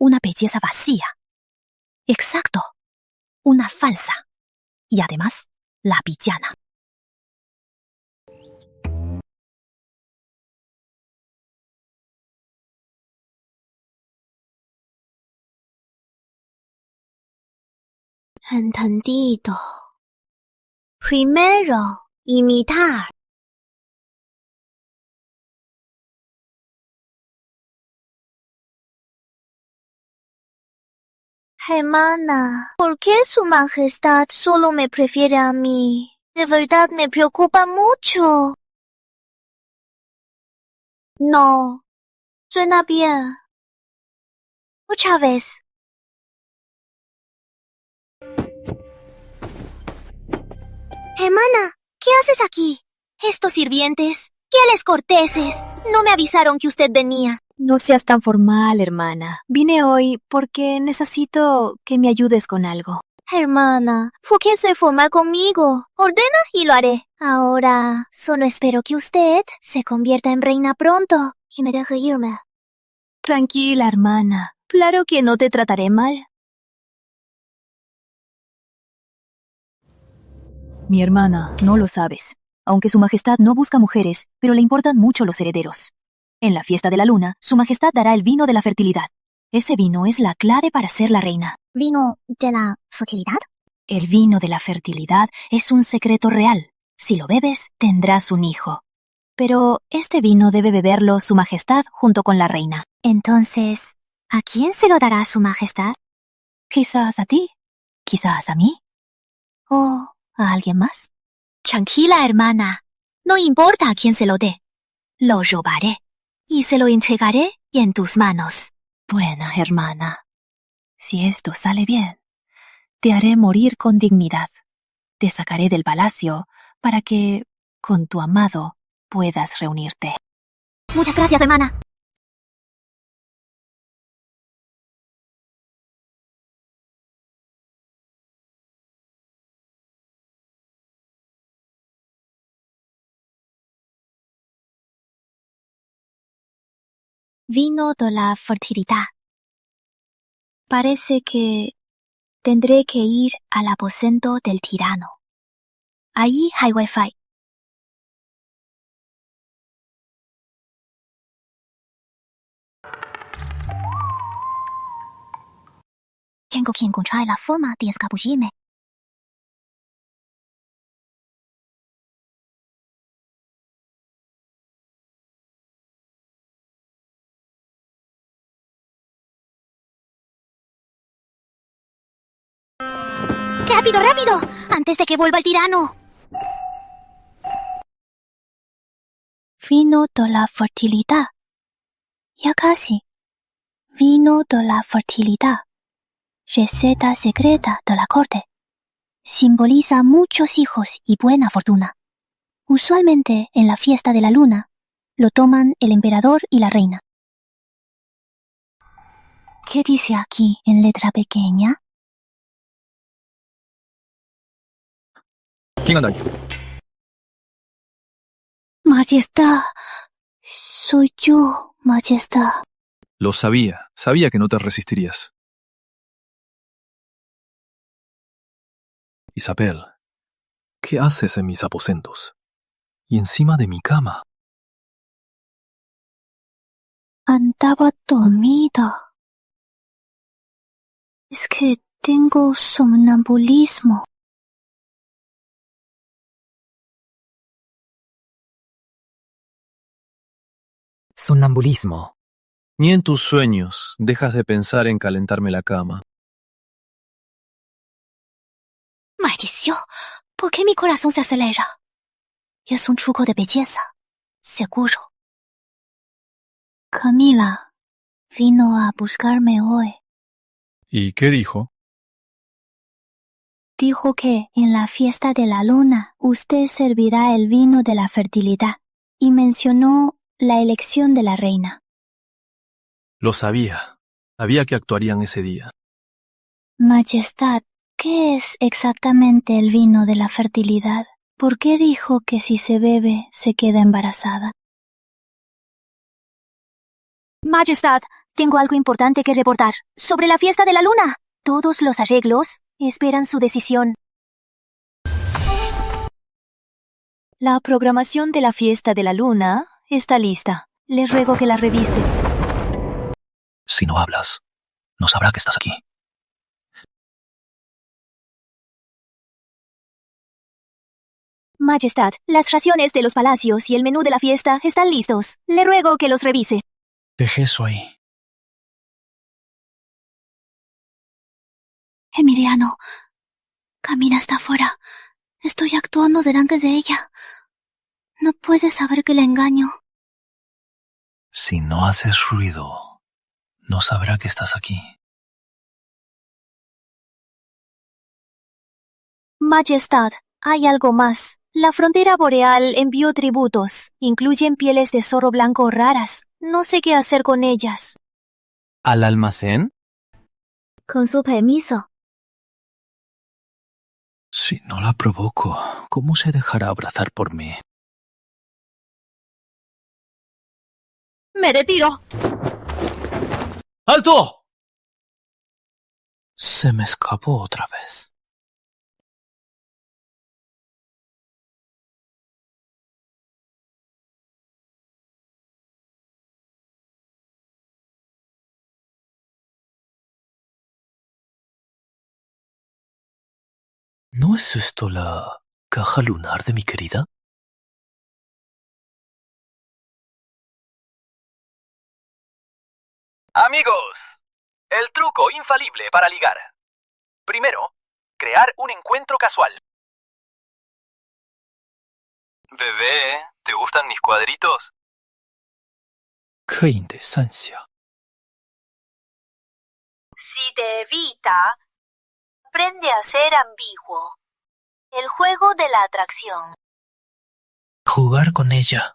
Una belleza vacía. Exacto. Una falsa. Y además, la villana. Entendido. Primero, imitar. Hermana, ¿por qué Su Majestad solo me prefiere a mí? De verdad me preocupa mucho. No, suena bien. Otra vez. Hermana, ¿qué haces aquí? Estos sirvientes, ¡quieles corteses! No me avisaron que usted venía. No seas tan formal, hermana. Vine hoy porque necesito que me ayudes con algo. Hermana, ¿por qué ser formal conmigo? Ordena y lo haré. Ahora, solo espero que usted se convierta en reina pronto y me deje irme. Tranquila, hermana. Claro que no te trataré mal. Mi hermana, no lo sabes. Aunque Su Majestad no busca mujeres, pero le importan mucho los herederos. En la fiesta de la luna, Su Majestad dará el vino de la fertilidad. Ese vino es la clave para ser la reina. ¿Vino de la fertilidad? El vino de la fertilidad es un secreto real. Si lo bebes, tendrás un hijo. Pero este vino debe beberlo Su Majestad junto con la reina. Entonces, ¿a quién se lo dará Su Majestad? Quizás a ti, quizás a mí, o a alguien más. Tranquila, hermana. No importa a quién se lo dé. Lo robaré y se lo entregaré en tus manos. Buena hermana. Si esto sale bien, te haré morir con dignidad. Te sacaré del palacio para que, con tu amado, puedas reunirte. Muchas gracias, hermana. Vino de la fertilidad. Parece que tendré que ir al aposento del tirano. Allí hay wifi. Tengo que encontrar la forma de escabullirme. ¡Rápido, rápido! ¡Antes de que vuelva el tirano! Vino de la fertilidad. Ya casi. Vino de la fertilidad. Receta secreta de la corte. Simboliza muchos hijos y buena fortuna. Usualmente, en la fiesta de la luna, lo toman el emperador y la reina. ¿Qué dice aquí en letra pequeña? ¿Quién anda ahí? Majestad. Soy yo, Majestad. Lo sabía. Sabía que no te resistirías. Isabel, ¿qué haces en mis aposentos? Y encima de mi cama. Andaba dormida. Es que tengo somnambulismo. Sonambulismo. Ni en tus sueños dejas de pensar en calentarme la cama. Maldición, ¿por qué mi corazón se acelera? Es un truco de belleza, seguro. Camila vino a buscarme hoy. ¿Y qué dijo? Dijo que en la fiesta de la luna usted servirá el vino de la fertilidad y mencionó la elección de la reina. Lo sabía. Sabía que actuarían ese día. Majestad, ¿qué es exactamente el vino de la fertilidad? ¿Por qué dijo que si se bebe se queda embarazada? Majestad, tengo algo importante que reportar. Sobre la fiesta de la luna. Todos los arreglos esperan su decisión. La programación de la fiesta de la luna está lista. Les ruego que la revise. Si no hablas, no sabrá que estás aquí. Majestad, las raciones de los palacios y el menú de la fiesta están listos. Le ruego que los revise. Deje eso ahí. Emiliano, camina hasta afuera. Estoy actuando delante de ella. No puede saber que la engaño. Si no haces ruido, no sabrá que estás aquí. Majestad, hay algo más. La frontera boreal envió tributos. Incluyen pieles de zorro blanco raras. No sé qué hacer con ellas. ¿Al almacén? Con su permiso. Si no la provoco, ¿cómo se dejará abrazar por mí? ¡Me retiro! ¡Alto! Se me escapó otra vez. ¿No es esto la caja lunar de mi querida? Amigos, el truco infalible para ligar. Primero, crear un encuentro casual. Bebé, ¿te gustan mis cuadritos? ¡Qué indecencia! Si te evita, aprende a ser ambiguo. El juego de la atracción. Jugar con ella.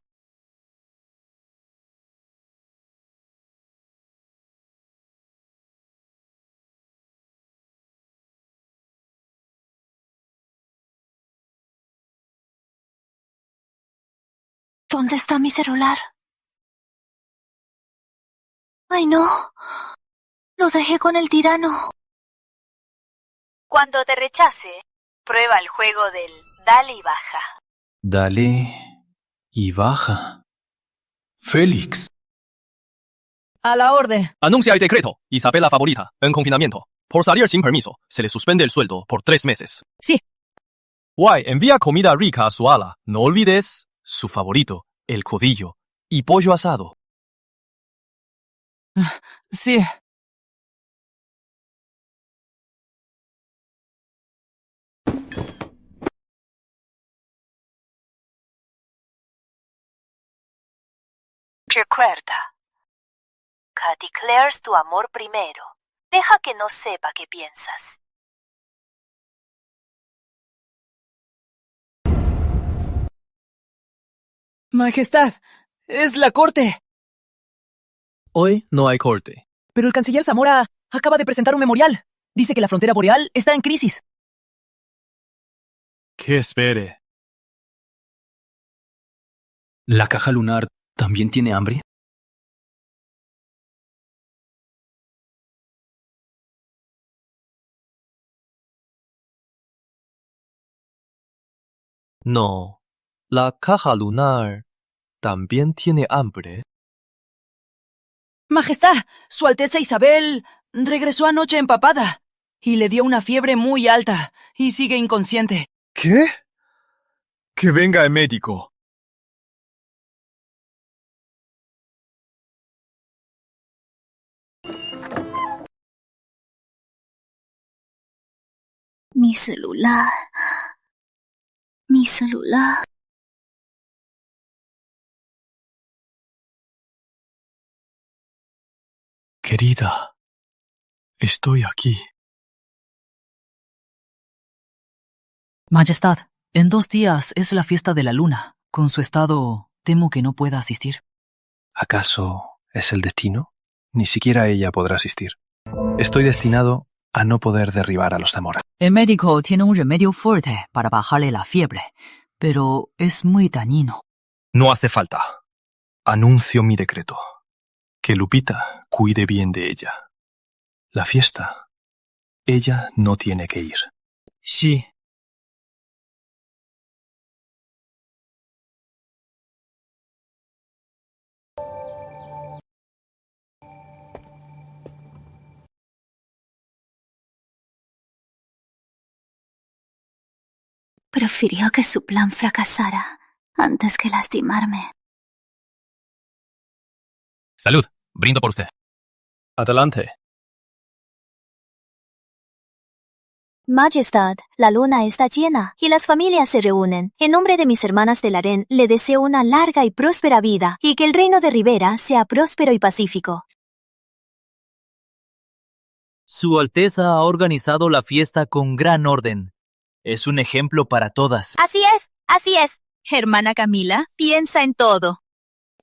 ¿Dónde está mi celular? ¡Ay, no! Lo dejé con el tirano. Cuando te rechace, prueba el juego del dale y baja. Dale y baja. Félix. A la orden. Anuncia el decreto. Isabela favorita, en confinamiento. Por salir sin permiso, se le suspende el sueldo por 3 meses. Sí. Guay, envía comida rica a su ala. No olvides su favorito, el codillo y pollo asado. Sí. Recuerda, que declares tu amor primero. Deja que no sepa qué piensas. Majestad, es la corte. Hoy no hay corte. Pero el canciller Zamora acaba de presentar un memorial. Dice que la frontera boreal está en crisis. Que espere. ¿La caja lunar también tiene hambre? No. La caja lunar también tiene hambre. Majestad, Su Alteza Isabel regresó anoche empapada y le dio una fiebre muy alta y sigue inconsciente. ¿Qué? Que venga el médico. Mi celular. Mi celular. Querida, estoy aquí. Majestad, en 2 días es la fiesta de la luna. Con su estado, temo que no pueda asistir. ¿Acaso es el destino? Ni siquiera ella podrá asistir. Estoy destinado a no poder derribar a los Zamora. El médico tiene un remedio fuerte para bajarle la fiebre, pero es muy dañino. No hace falta. Anuncio mi decreto. Que Lupita cuide bien de ella. La fiesta. Ella no tiene que ir. Sí. Prefirió que su plan fracasara antes que lastimarme. Salud. Brindo por usted. Adelante. Majestad, la luna está llena y las familias se reúnen. En nombre de mis hermanas del harén, le deseo una larga y próspera vida y que el reino de Rivera sea próspero y pacífico. Su Alteza ha organizado la fiesta con gran orden. Es un ejemplo para todas. Así es, así es. Hermana Camila, piensa en todo.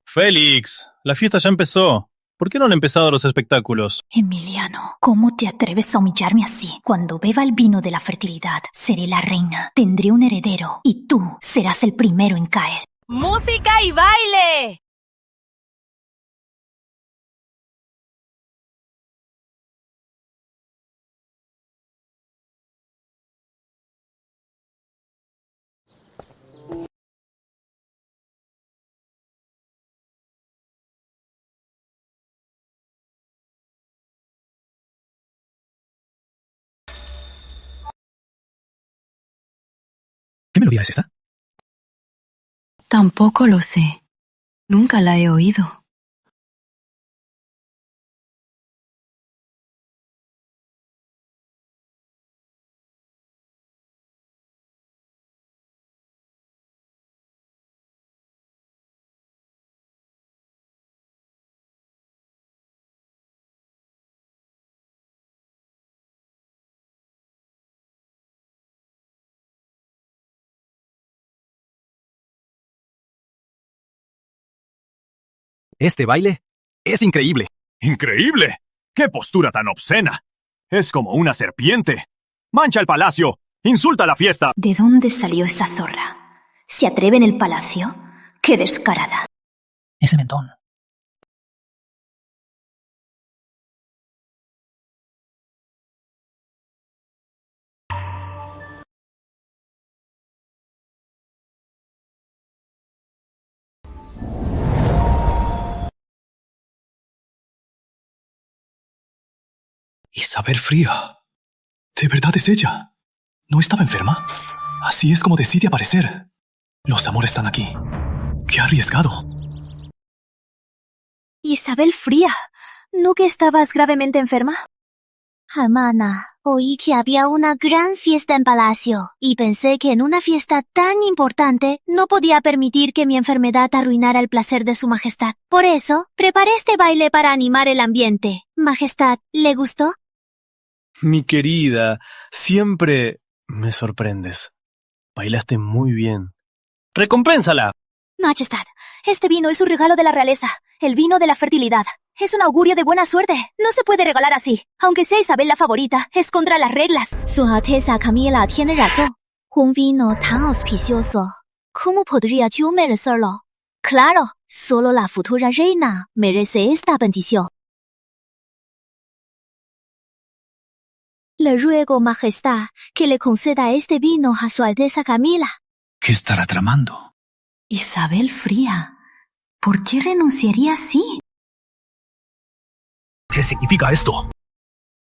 Félix, la fiesta ya empezó. ¿Por qué no han empezado los espectáculos? Emiliano, ¿cómo te atreves a humillarme así? Cuando beba el vino de la fertilidad, seré la reina, tendré un heredero y tú serás el primero en caer. ¡Música y baile! ¿Qué melodía es esta? Tampoco lo sé. Nunca la he oído. Este baile es increíble. ¡Increíble! ¡Qué postura tan obscena! Es como una serpiente. ¡Mancha el palacio! ¡Insulta la fiesta! ¿De dónde salió esa zorra? ¿Se atreve en el palacio? ¡Qué descarada! Ese mentón. Isabel Fría. ¿De verdad es ella? ¿No estaba enferma? Así es como decide aparecer. Los amores están aquí. ¡Qué arriesgado! Isabel Fría, ¿no que estabas gravemente enferma? Hermana, oí que había una gran fiesta en palacio y pensé que en una fiesta tan importante no podía permitir que mi enfermedad arruinara el placer de su majestad. Por eso, preparé este baile para animar el ambiente. Majestad, ¿le gustó? Mi querida, siempre me sorprendes. Bailaste muy bien. ¡Recompénsala! Majestad, este vino es un regalo de la realeza, el vino de la fertilidad. Es un augurio de buena suerte. No se puede regalar así. Aunque sea Isabel la favorita, es contra las reglas. Su Alteza Camila tiene razón. Un vino tan auspicioso. ¿Cómo podría yo merecerlo? Claro, solo la futura reina merece esta bendición. Le ruego, Majestad, que le conceda este vino a Su Alteza Camila. ¿Qué estará tramando? Isabel Fría, ¿por qué renunciaría así? ¿Qué significa esto?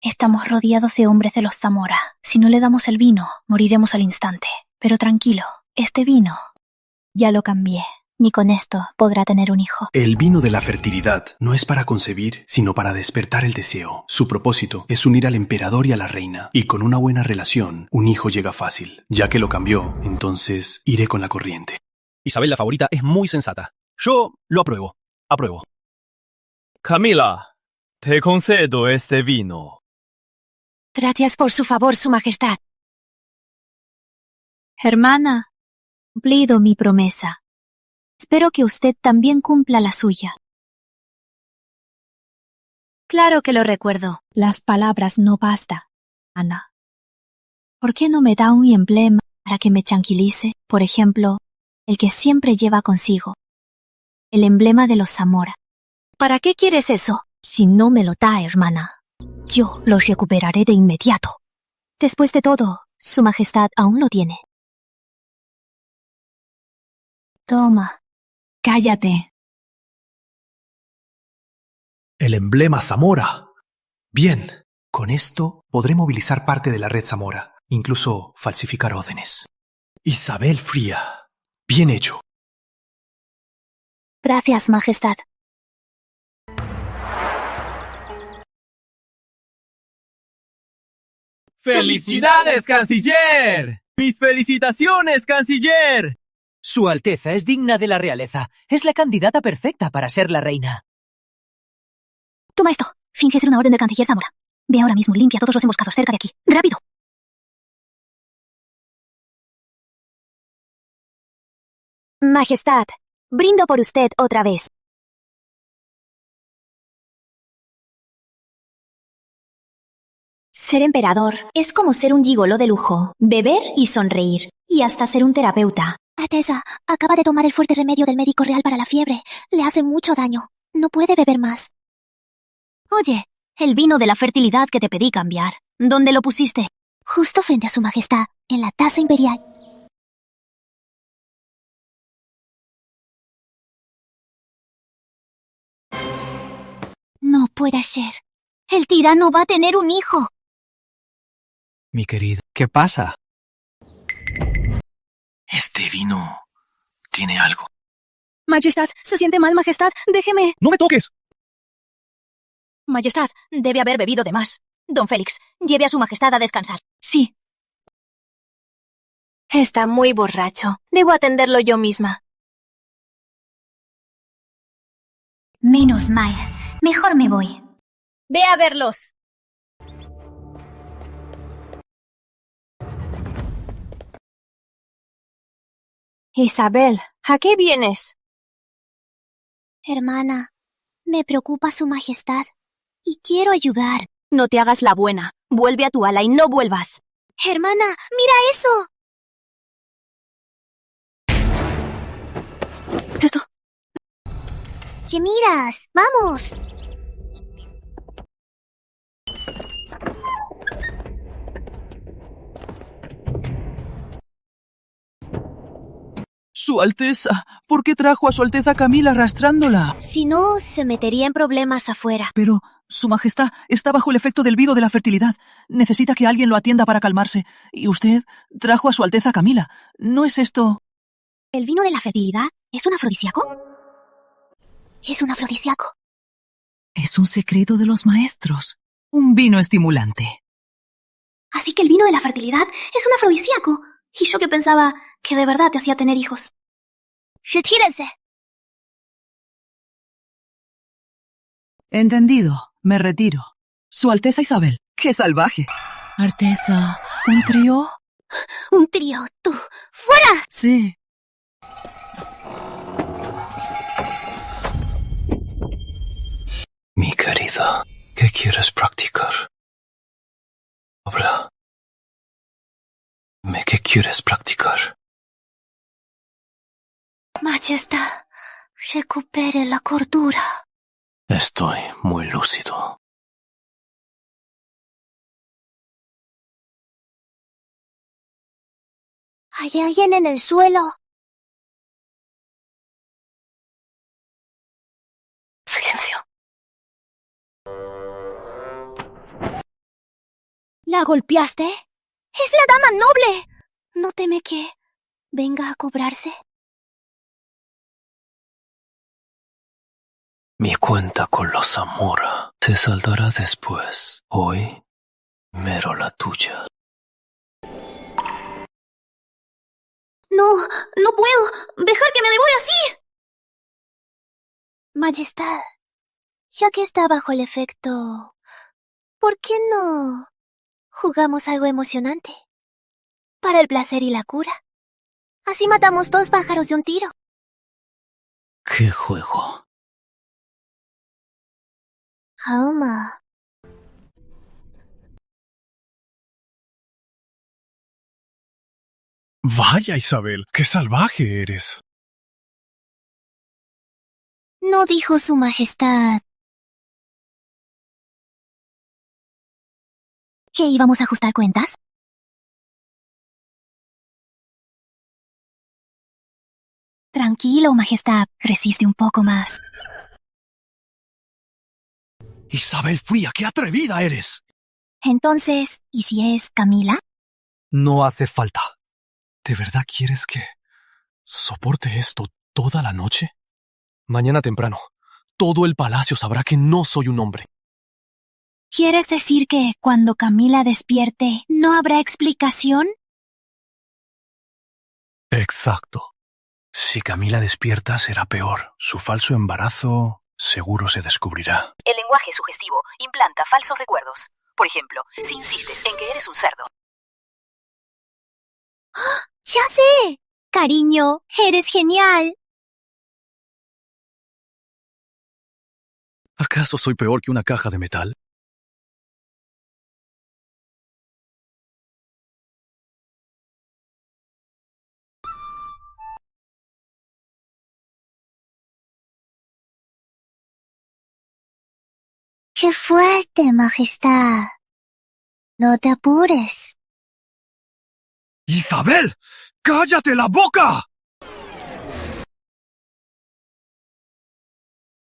Estamos rodeados de hombres de los Zamora. Si no le damos el vino, moriremos al instante. Pero tranquilo, este vino ya lo cambié. Ni con esto podrá tener un hijo. El vino de la fertilidad no es para concebir, sino para despertar el deseo. Su propósito es unir al emperador y a la reina, y con una buena relación, un hijo llega fácil. Ya que lo cambió, entonces iré con la corriente. Isabel la favorita es muy sensata. Yo lo apruebo. Apruebo. Camila, te concedo este vino. Gracias por su favor, Su Majestad. Hermana, he cumplido mi promesa. Espero que usted también cumpla la suya. Claro que lo recuerdo. Las palabras no bastan, Ana. ¿Por qué no me da un emblema para que me tranquilice? Por ejemplo, el que siempre lleva consigo. El emblema de los Zamora. ¿Para qué quieres eso? Si no me lo da, hermana, yo lo recuperaré de inmediato. Después de todo, Su Majestad aún lo tiene. Toma. Cállate. El emblema Zamora. Bien, con esto podré movilizar parte de la red Zamora, incluso falsificar órdenes. Isabel Fría. Bien hecho. Gracias, Majestad. ¡Felicidades, canciller! ¡Mis felicitaciones, canciller! Su Alteza es digna de la realeza. Es la candidata perfecta para ser la reina. Toma esto. Finge ser una orden del canciller Zamora. Ve ahora mismo, limpia todos los emboscados cerca de aquí. ¡Rápido! Majestad, brindo por usted otra vez. Ser emperador es como ser un gigoló de lujo, beber y sonreír, y hasta ser un terapeuta. Alteza, acaba de tomar el fuerte remedio del médico real para la fiebre. Le hace mucho daño. No puede beber más. Oye, el vino de la fertilidad que te pedí cambiar, ¿dónde lo pusiste? Justo frente a su majestad, en la taza imperial. No puede ser. El tirano va a tener un hijo. Mi querido, ¿qué pasa? Este vino tiene algo. Majestad, se siente mal, Majestad. Déjeme. ¡No me toques! Majestad, debe haber bebido de más. Don Félix, lleve a su Majestad a descansar. Sí. Está muy borracho. Debo atenderlo yo misma. Menos mal. Mejor me voy. Ve a verlos. Isabel, ¿a qué vienes? Hermana, me preocupa su majestad y quiero ayudar. No te hagas la buena. Vuelve a tu ala y no vuelvas. Hermana, mira eso. Esto. ¿Qué miras? ¡Vamos! Su Alteza, ¿por qué trajo a Su Alteza Camila arrastrándola? Si no, se metería en problemas afuera. Pero Su Majestad está bajo el efecto del vino de la fertilidad. Necesita que alguien lo atienda para calmarse. Y usted trajo a Su Alteza Camila. ¿No es esto...? ¿El vino de la fertilidad es un afrodisíaco? Es un afrodisíaco. Es un secreto de los maestros. Un vino estimulante. Así que el vino de la fertilidad es un afrodisíaco. Y yo que pensaba que de verdad te hacía tener hijos. ¡Retírense! Entendido. Me retiro. Su Alteza Isabel. ¡Qué salvaje! Alteza, ¿un trío? ¡Un trío! ¡Tú! ¡Fuera! Sí. Mi querida, ¿qué quieres practicar? Habla. ¿Qué quieres practicar? Majestad, recupere la cordura. Estoy muy lúcido. ¿Hay alguien en el suelo? Silencio. ¿La golpeaste? ¡Es la dama noble! ¿No teme que venga a cobrarse? Mi cuenta con los Zamora se saldará después. Hoy, mero la tuya. No, no puedo dejar que me devore así. Majestad, ya que está bajo el efecto, ¿por qué no jugamos algo emocionante? Para el placer y la cura. Así matamos 2 pájaros de un tiro. ¿Qué juego? Calma. Vaya, Isabel, qué salvaje eres. No dijo su majestad ¿Que íbamos a ajustar cuentas? Tranquilo, majestad. Resiste un poco más. Isabel Fría, qué atrevida eres. Entonces, ¿y si es Camila? No hace falta. ¿De verdad quieres que soporte esto toda la noche? Mañana temprano, todo el palacio sabrá que no soy un hombre. ¿Quieres decir que cuando Camila despierte no habrá explicación? Exacto. Si Camila despierta será peor. Su falso embarazo seguro se descubrirá. El lenguaje sugestivo implanta falsos recuerdos. Por ejemplo, si insistes en que eres un cerdo. ¡Ya sé! Cariño, eres genial. ¿Acaso soy peor que una caja de metal? ¡Qué fuerte, Majestad! No te apures. ¡Isabel! ¡Cállate la boca!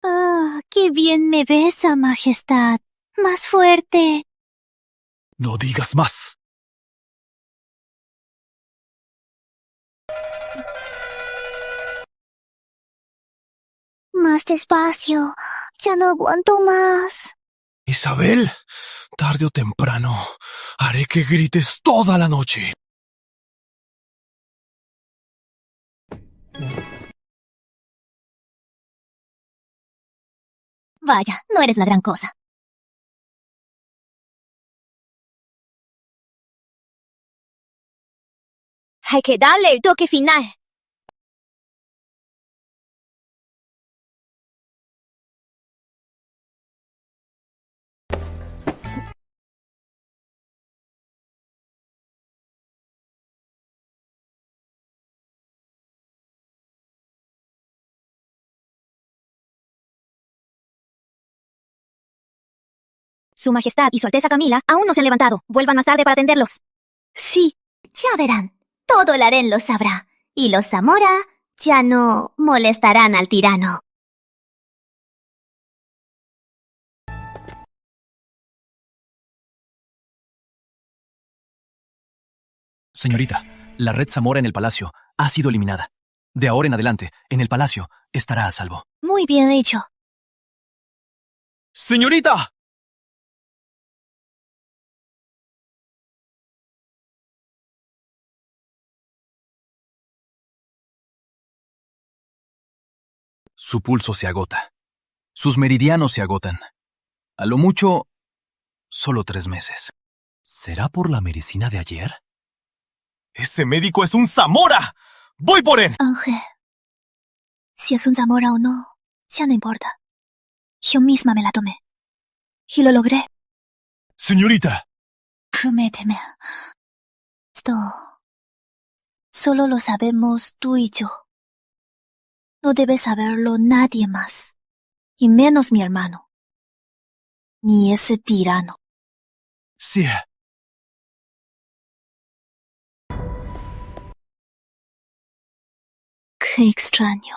Ah, qué bien me besa, Majestad. Más fuerte. No digas más. Más despacio. Ya no aguanto más. Isabel, tarde o temprano, haré que grites toda la noche. Vaya, no eres la gran cosa. Hay que darle el toque final. Su Majestad y Su Alteza Camila aún no se han levantado. Vuelvan más tarde para atenderlos. Sí, ya verán. Todo el harén lo sabrá. Y los Zamora ya no molestarán al tirano. Señorita, la red Zamora en el palacio ha sido eliminada. De ahora en adelante, en el palacio estará a salvo. Muy bien hecho. ¡Señorita! Su pulso se agota. Sus meridianos se agotan. A lo mucho, solo 3 meses. ¿Será por la medicina de ayer? ¡Ese médico es un Zamora! ¡Voy por él! Ángel, si es un Zamora o no, ya no importa. Yo misma me la tomé. Y lo logré. Señorita. Prométeme. Esto solo lo sabemos tú y yo. No debe saberlo nadie más. Y menos mi hermano. Ni ese tirano. Sí. Qué extraño.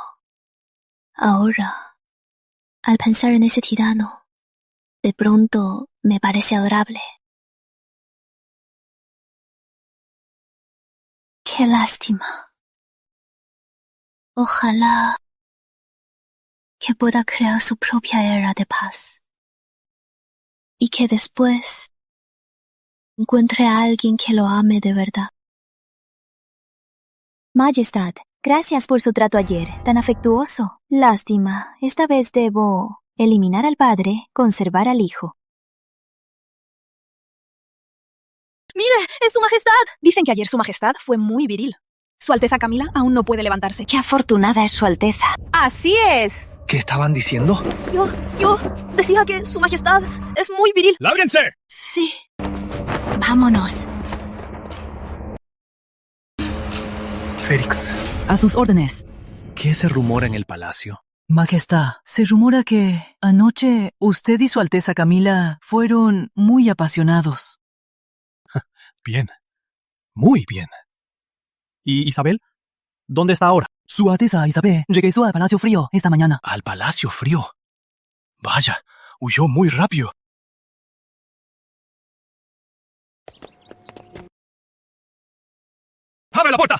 Ahora, al pensar en ese tirano, de pronto me parece adorable. Qué lástima. Ojalá que pueda crear su propia era de paz. Y que después encuentre a alguien que lo ame de verdad. Majestad, gracias por su trato ayer, tan afectuoso. Lástima, esta vez debo eliminar al padre, conservar al hijo. ¡Mire! ¡Es Su Majestad! Dicen que ayer Su Majestad fue muy viril. Su Alteza Camila aún no puede levantarse. ¡Qué afortunada es Su Alteza! ¡Así es! ¿Qué estaban diciendo? Yo decía que Su Majestad es muy viril. ¡Lárguense! Sí. Vámonos. Félix, A sus órdenes. ¿qué se rumora en el palacio? Majestad, se rumora que anoche usted y Su Alteza Camila fueron muy apasionados. Bien. Muy bien. ¿Y Isabel? ¿Dónde está ahora? Su Alteza Isabel regresó al Palacio Frío esta mañana. ¿Al Palacio Frío? Vaya, huyó muy rápido. ¡Abre la puerta!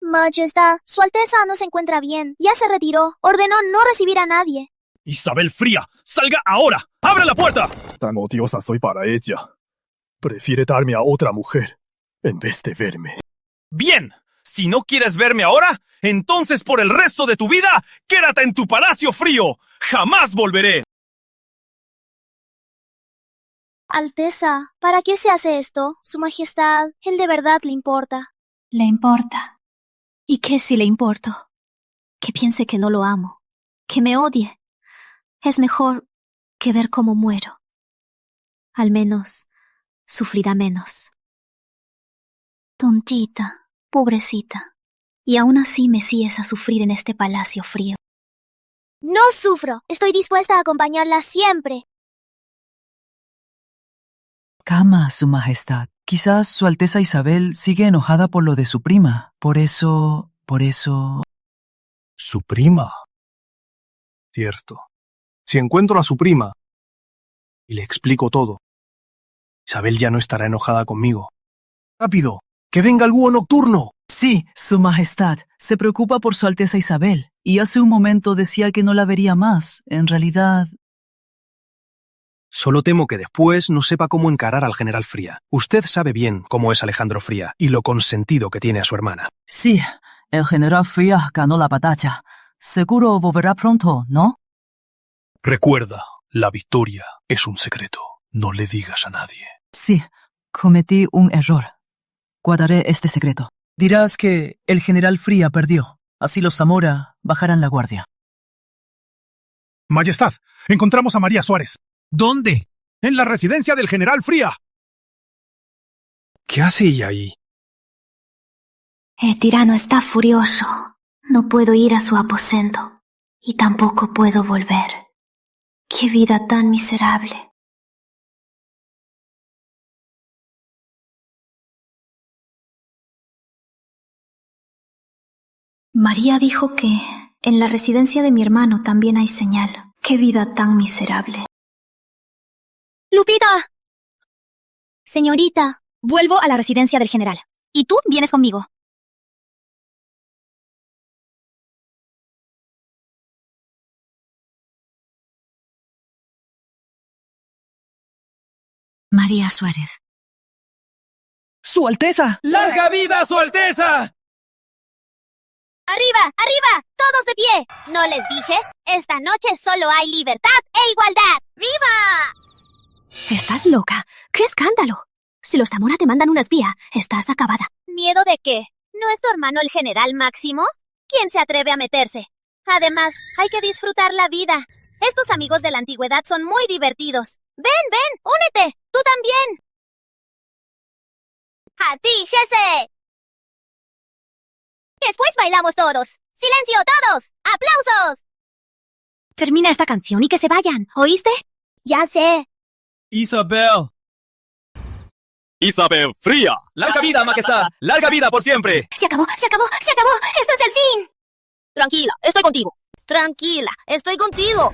Majestad, Su Alteza no se encuentra bien. Ya se retiró. Ordenó no recibir a nadie. Isabel Fría, salga ahora. ¡Abra la puerta! Tan odiosa soy para ella. Prefiere darme a otra mujer en vez de verme. Bien, si no quieres verme ahora, entonces por el resto de tu vida, quédate en tu palacio frío. ¡Jamás volveré! Alteza, ¿para qué se hace esto? Su Majestad, él de verdad le importa. Le importa. ¿Y qué si le importo? Que piense que no lo amo, que me odie. Es mejor que ver cómo muero. Al menos sufrirá menos. Tontita, pobrecita. Y aún así me sigues a sufrir en este palacio frío. No sufro. Estoy dispuesta a acompañarla siempre. Calma, Su Majestad. Quizás Su Alteza Isabel sigue enojada por lo de su prima. Por eso... ¿Su prima? Cierto. Si encuentro a su prima y le explico todo, Isabel ya no estará enojada conmigo. ¡Rápido! ¡Que venga el búho nocturno! Sí, Su Majestad. Se preocupa por Su Alteza Isabel. Y hace un momento decía que no la vería más. En realidad... Solo temo que después no sepa cómo encarar al general Fría. Usted sabe bien cómo es Alejandro Fría y lo consentido que tiene a su hermana. Sí, el general Fría ganó la batalla. Seguro volverá pronto, ¿no? Recuerda, la victoria es un secreto. No le digas a nadie. Sí, cometí un error. Guardaré este secreto. Dirás que el general Fría perdió. Así los Zamora bajarán la guardia. Majestad, encontramos a María Suárez. ¿Dónde? En la residencia del general Fría. ¿Qué hace ella ahí? El tirano está furioso. No puedo ir a su aposento. Y tampoco puedo volver. ¡Qué vida tan miserable! María dijo que en la residencia de mi hermano también hay señal. ¡Qué vida tan miserable! ¡Lupita! Señorita. Vuelvo a la residencia del general. Y tú vienes conmigo. María Suárez. ¡Su Alteza! ¡Larga vida, Su Alteza! ¡Arriba! ¡Arriba! ¡Todos de pie! ¿No les dije? Esta noche solo hay libertad e igualdad. ¡Viva! ¿Estás loca? ¡Qué escándalo! Si los Zamora te mandan una espía, estás acabada. ¿Miedo de qué? ¿No es tu hermano el general Máximo? ¿Quién se atreve a meterse? Además, hay que disfrutar la vida. Estos amigos de la antigüedad son muy divertidos. ¡Ven, únete! ¡Tú también! ¡A ti, Jesse! Después bailamos todos. ¡Silencio todos! ¡Aplausos! Termina esta canción y que se vayan, ¿oíste? Ya sé. Isabel. Isabel Fría. ¡Larga vida, majestad! ¡Larga vida por siempre! ¡Se acabó! ¡Este es el fin! Tranquila, estoy contigo. Tranquila, estoy contigo.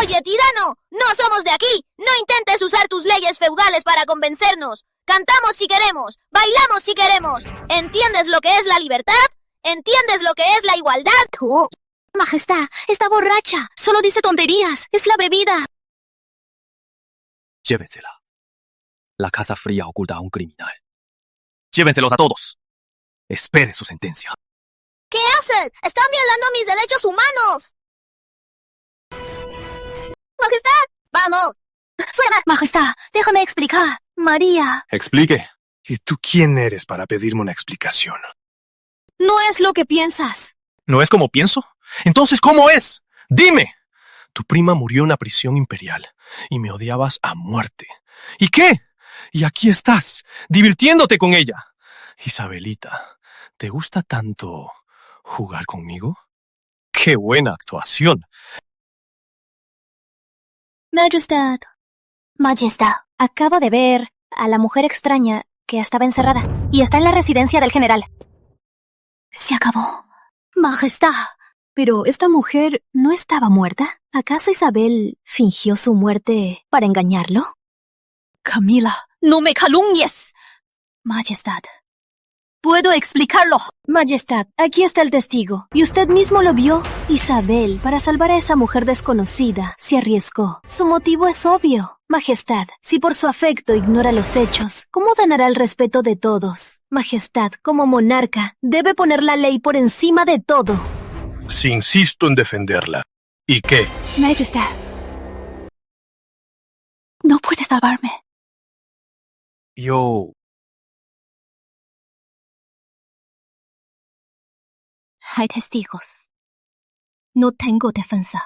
Oye, tirano, no somos de aquí. No intentes usar tus leyes feudales para convencernos. Cantamos si queremos, bailamos si queremos. ¿Entiendes lo que es la libertad? ¿Entiendes lo que es la igualdad? Tú, Majestad, está borracha. Solo dice tonterías. Es la bebida. Llévensela. La Casa Fría oculta a un criminal. Llévenselos a todos. Espere su sentencia. ¿Qué hacen? ¡Están violando mis derechos humanos! ¡Majestad! ¡Vamos! ¡Suena! Majestad, déjame explicar. María. Explique. ¿Y tú quién eres para pedirme una explicación? No es lo que piensas. ¿No es como pienso? Entonces, ¿cómo es? ¡Dime! Tu prima murió en la prisión imperial y me odiabas a muerte. ¿Y qué? Y aquí estás, divirtiéndote con ella. Isabelita, ¿te gusta tanto jugar conmigo? ¡Qué buena actuación! Majestad. Majestad, acabo de ver a la mujer extraña que estaba encerrada y está en la residencia del general. Se acabó. Majestad, pero esta mujer no estaba muerta. ¿Acaso Isabel fingió su muerte para engañarlo? Camila, no me calumnies. Majestad, Puedo explicarlo. Majestad, aquí está el testigo. Y usted mismo lo vio. Isabel, para salvar a esa mujer desconocida, se arriesgó. Su motivo es obvio. Majestad, si por su afecto ignora los hechos, ¿cómo ganará el respeto de todos? Majestad, como monarca, debe poner la ley por encima de todo. Si insisto en defenderla. ¿Y qué? Majestad. No puede salvarme. Yo... Hay testigos. No tengo defensa.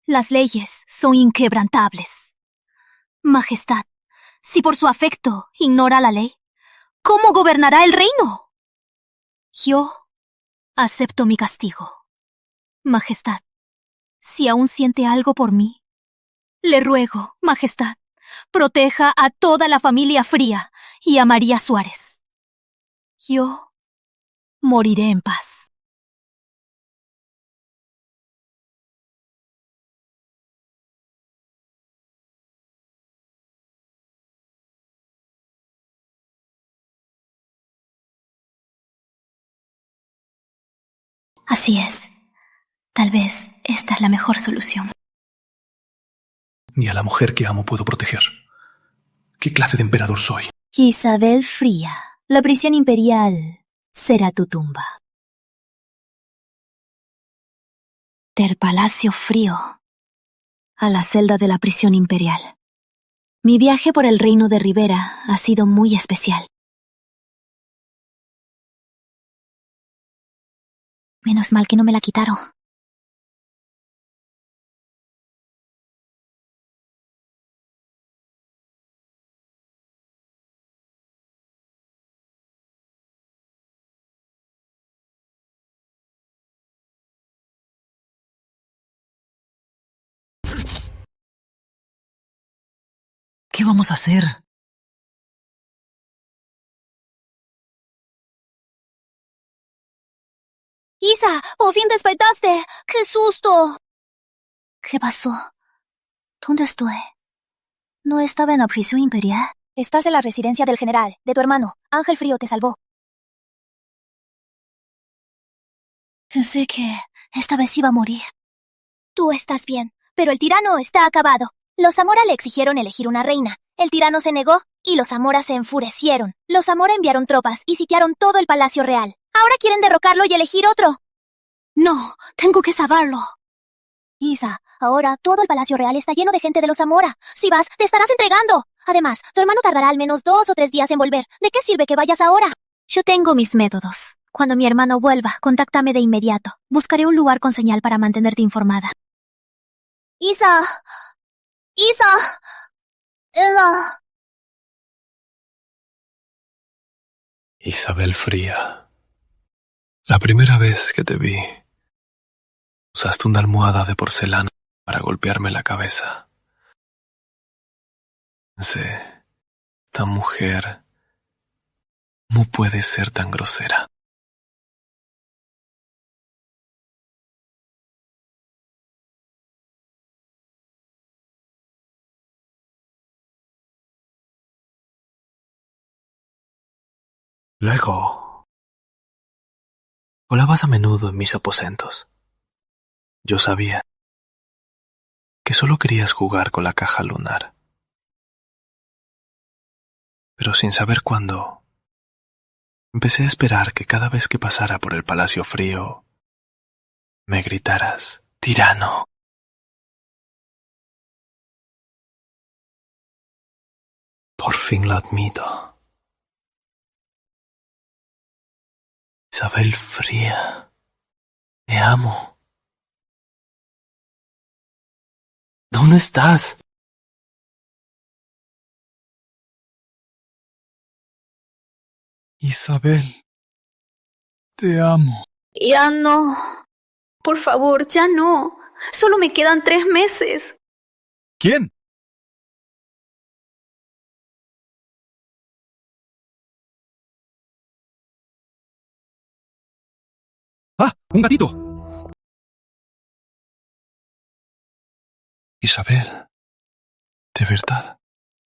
Las leyes son inquebrantables. Majestad, si por su afecto ignora la ley, ¿cómo gobernará el reino? Yo acepto mi castigo. Majestad, si aún siente algo por mí, le ruego, Majestad, proteja a toda la familia Fría y a María Suárez. Yo moriré en paz. Así es. Tal vez esta es la mejor solución. Ni a la mujer que amo puedo proteger. ¿Qué clase de emperador soy? Isabel Fría, la prisión imperial será tu tumba. Del Palacio Frío a la celda de la prisión imperial. Mi viaje por el reino de Rivera ha sido muy especial. Menos mal que no me la quitaron. ¿Qué vamos a hacer? Isa, por fin despertaste. ¡Qué susto! ¿Qué pasó? ¿Dónde estoy? ¿No estaba en la prisión imperial? Estás en la residencia del general, de tu hermano. Ángel Frío te salvó. Pensé que esta vez iba a morir. Tú estás bien, pero el tirano está acabado. Los Zamora le exigieron elegir una reina. El tirano se negó y los Zamora se enfurecieron. Los Zamora enviaron tropas y sitiaron todo el Palacio Real. Ahora quieren derrocarlo y elegir otro. No, tengo que salvarlo. Isa, ahora todo el Palacio Real está lleno de gente de los Zamora. Si vas, te estarás entregando. Además, tu hermano tardará al menos 2 o 3 días en volver. ¿De qué sirve que vayas ahora? Yo tengo mis métodos. Cuando mi hermano vuelva, contáctame de inmediato. Buscaré un lugar con señal para mantenerte informada. Isa. Ella. Isabel Fría. La primera vez que te vi, usaste una almohada de porcelana para golpearme la cabeza. Pensé, esta mujer, ¿cómo puede ser tan grosera? Luego, volabas a menudo en mis aposentos. Yo sabía que solo querías jugar con la caja lunar. Pero sin saber cuándo, empecé a esperar que cada vez que pasara por el Palacio Frío, me gritaras, ¡tirano! Por fin lo admito. Isabel Fría, te amo. ¿Dónde estás? Isabel, te amo. Ya no. Por favor, ya no. Solo me quedan 3 meses. ¿Quién? ¡Ah! ¡Un gatito! Isabel, ¿de verdad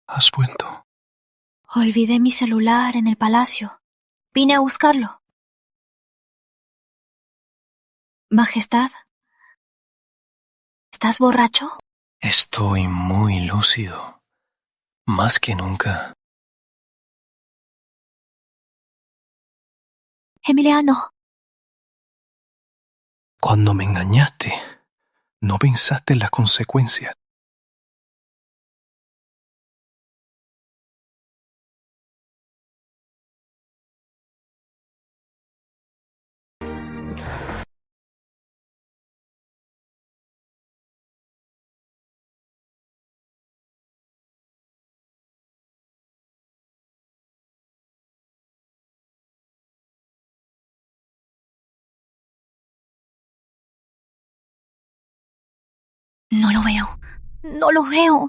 has vuelto? Olvidé mi celular en el palacio. Vine a buscarlo. Majestad, ¿estás borracho? Estoy muy lúcido. Más que nunca. Emiliano. Cuando me engañaste, no pensaste en las consecuencias. No lo veo. No lo veo.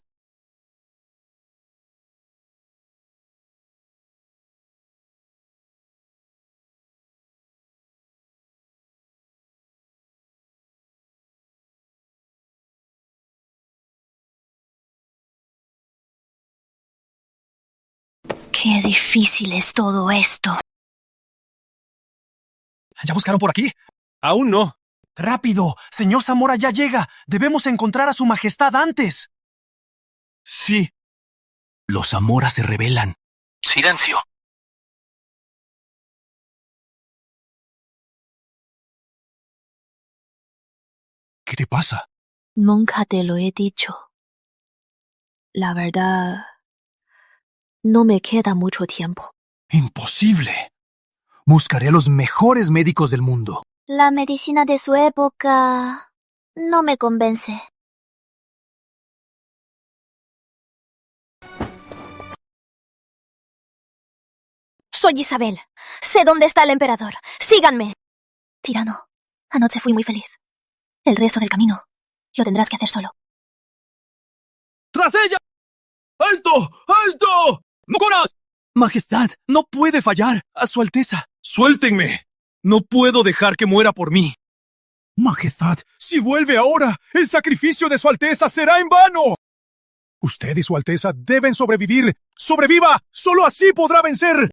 Qué difícil es todo esto. ¿Ya buscaron por aquí? Aún no. ¡Rápido! ¡Señor Zamora ya llega! ¡Debemos encontrar a su majestad antes! Sí. Los Zamora se rebelan. ¡Silencio! ¿Qué te pasa? Nunca te lo he dicho. La verdad, no me queda mucho tiempo. ¡Imposible! Buscaré a los mejores médicos del mundo. La medicina de su época no me convence. Soy Isabel. Sé dónde está el emperador. Síganme. Tirano, anoche fui muy feliz. El resto del camino lo tendrás que hacer solo. ¡Tras ella! ¡Alto! ¡Alto! ¡No corras! Majestad, no puede fallar. A su Alteza. ¡Suéltenme! No puedo dejar que muera por mí. Majestad, si vuelve ahora, el sacrificio de Su Alteza será en vano. Usted y Su Alteza deben sobrevivir. ¡Sobreviva! ¡Solo así podrá vencer!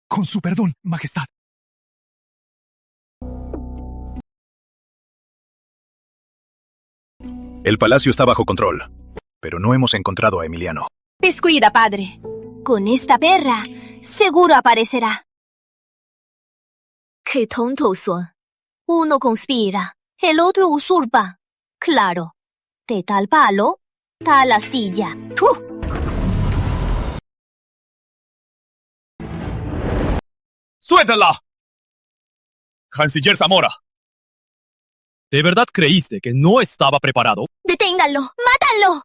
Con su perdón, Majestad. El palacio está bajo control, pero no hemos encontrado a Emiliano. Descuida, padre. Con esta perra, seguro aparecerá. Qué tontos son. Uno conspira, el otro usurpa. Claro, de tal palo, tal astilla. ¡Suéltala! Canciller Zamora. ¿De verdad creíste que no estaba preparado? ¡Deténganlo! ¡Mátanlo!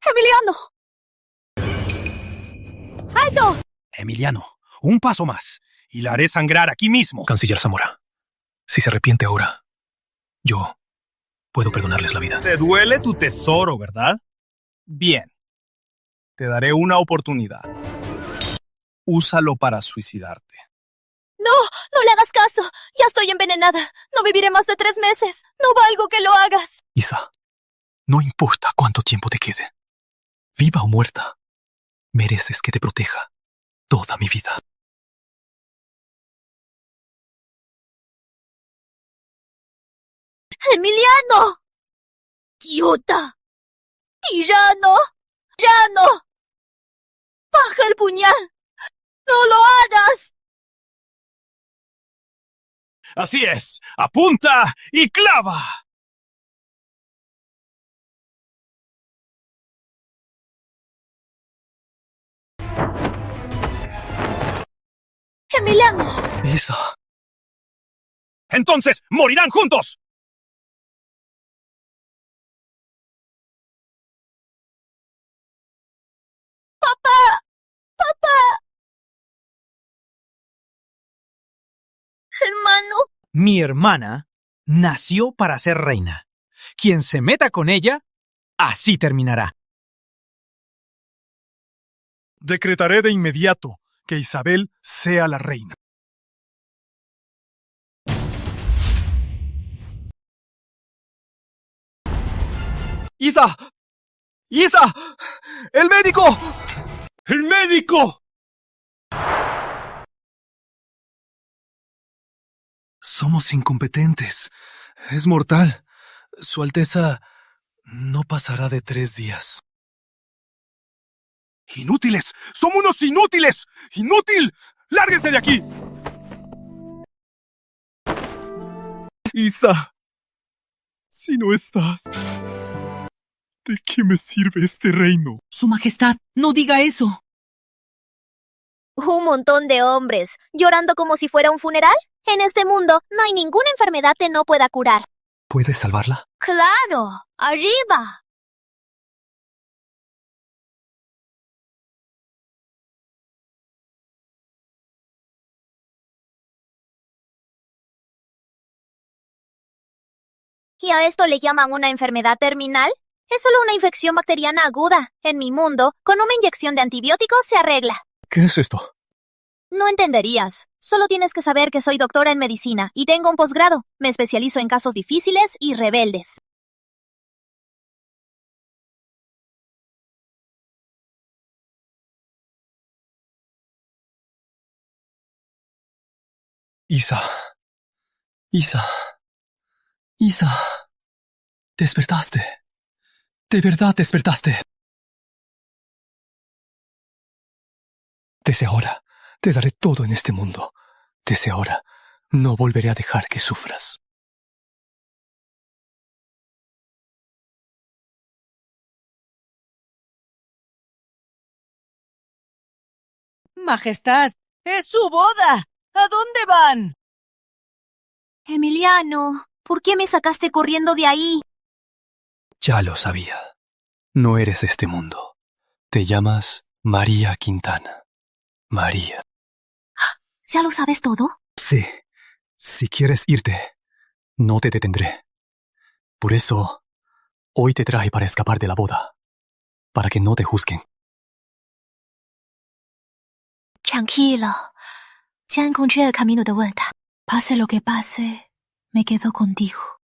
¡Emiliano! ¡Alto! Emiliano, un paso más, y la haré sangrar aquí mismo. Canciller Zamora, si se arrepiente ahora, yo puedo perdonarles la vida. Te duele tu tesoro, ¿verdad? Bien. Te daré una oportunidad. Úsalo para suicidarte. ¡No! ¡No le hagas caso! Ya estoy envenenada. No viviré más de 3 meses. No valgo que lo hagas. Isa, no importa cuánto tiempo te quede. Viva o muerta, mereces que te proteja toda mi vida. ¡Emiliano! ¡Idiota! ¡Tirano! ¡Tirano! ¡Baja el puñal! ¡No lo hagas! Así es, apunta y clava. ¡Emiliano! Isa. Entonces, morirán juntos. ¡Papá! ¡Papá! Hermano. Mi hermana nació para ser reina. Quien se meta con ella, así terminará. Decretaré de inmediato que Isabel sea la reina. ¡Isa! ¡Isa! ¡El médico! ¡El médico! Somos incompetentes. Es mortal. Su Alteza no pasará de 3 días. ¡Inútiles! ¡Son unos inútiles! ¡Inútil! ¡Lárguense de aquí! Isa, si no estás, ¿de qué me sirve este reino? Su Majestad, no diga eso. Un montón de hombres, llorando como si fuera un funeral. En este mundo no hay ninguna enfermedad que no pueda curar. ¿Puedes salvarla? ¡Claro! ¡Arriba! ¿Y a esto le llaman una enfermedad terminal? Es solo una infección bacteriana aguda. En mi mundo, con una inyección de antibióticos se arregla. ¿Qué es esto? No entenderías. Solo tienes que saber que soy doctora en medicina y tengo un posgrado. Me especializo en casos difíciles y rebeldes. Isa. Isa. Isa. Despertaste. De verdad despertaste. Desde ahora te daré todo en este mundo. Desde ahora no volveré a dejar que sufras. Majestad, es su boda. ¿A dónde van? Emiliano, ¿por qué me sacaste corriendo de ahí? Ya lo sabía. No eres de este mundo. Te llamas María Quintana. María. ¿Ya lo sabes todo? Sí. Si quieres irte, no te detendré. Por eso, hoy te traje para escapar de la boda. Para que no te juzguen. Tranquilo. Ya encontré el camino de vuelta. Pase lo que pase, me quedo contigo.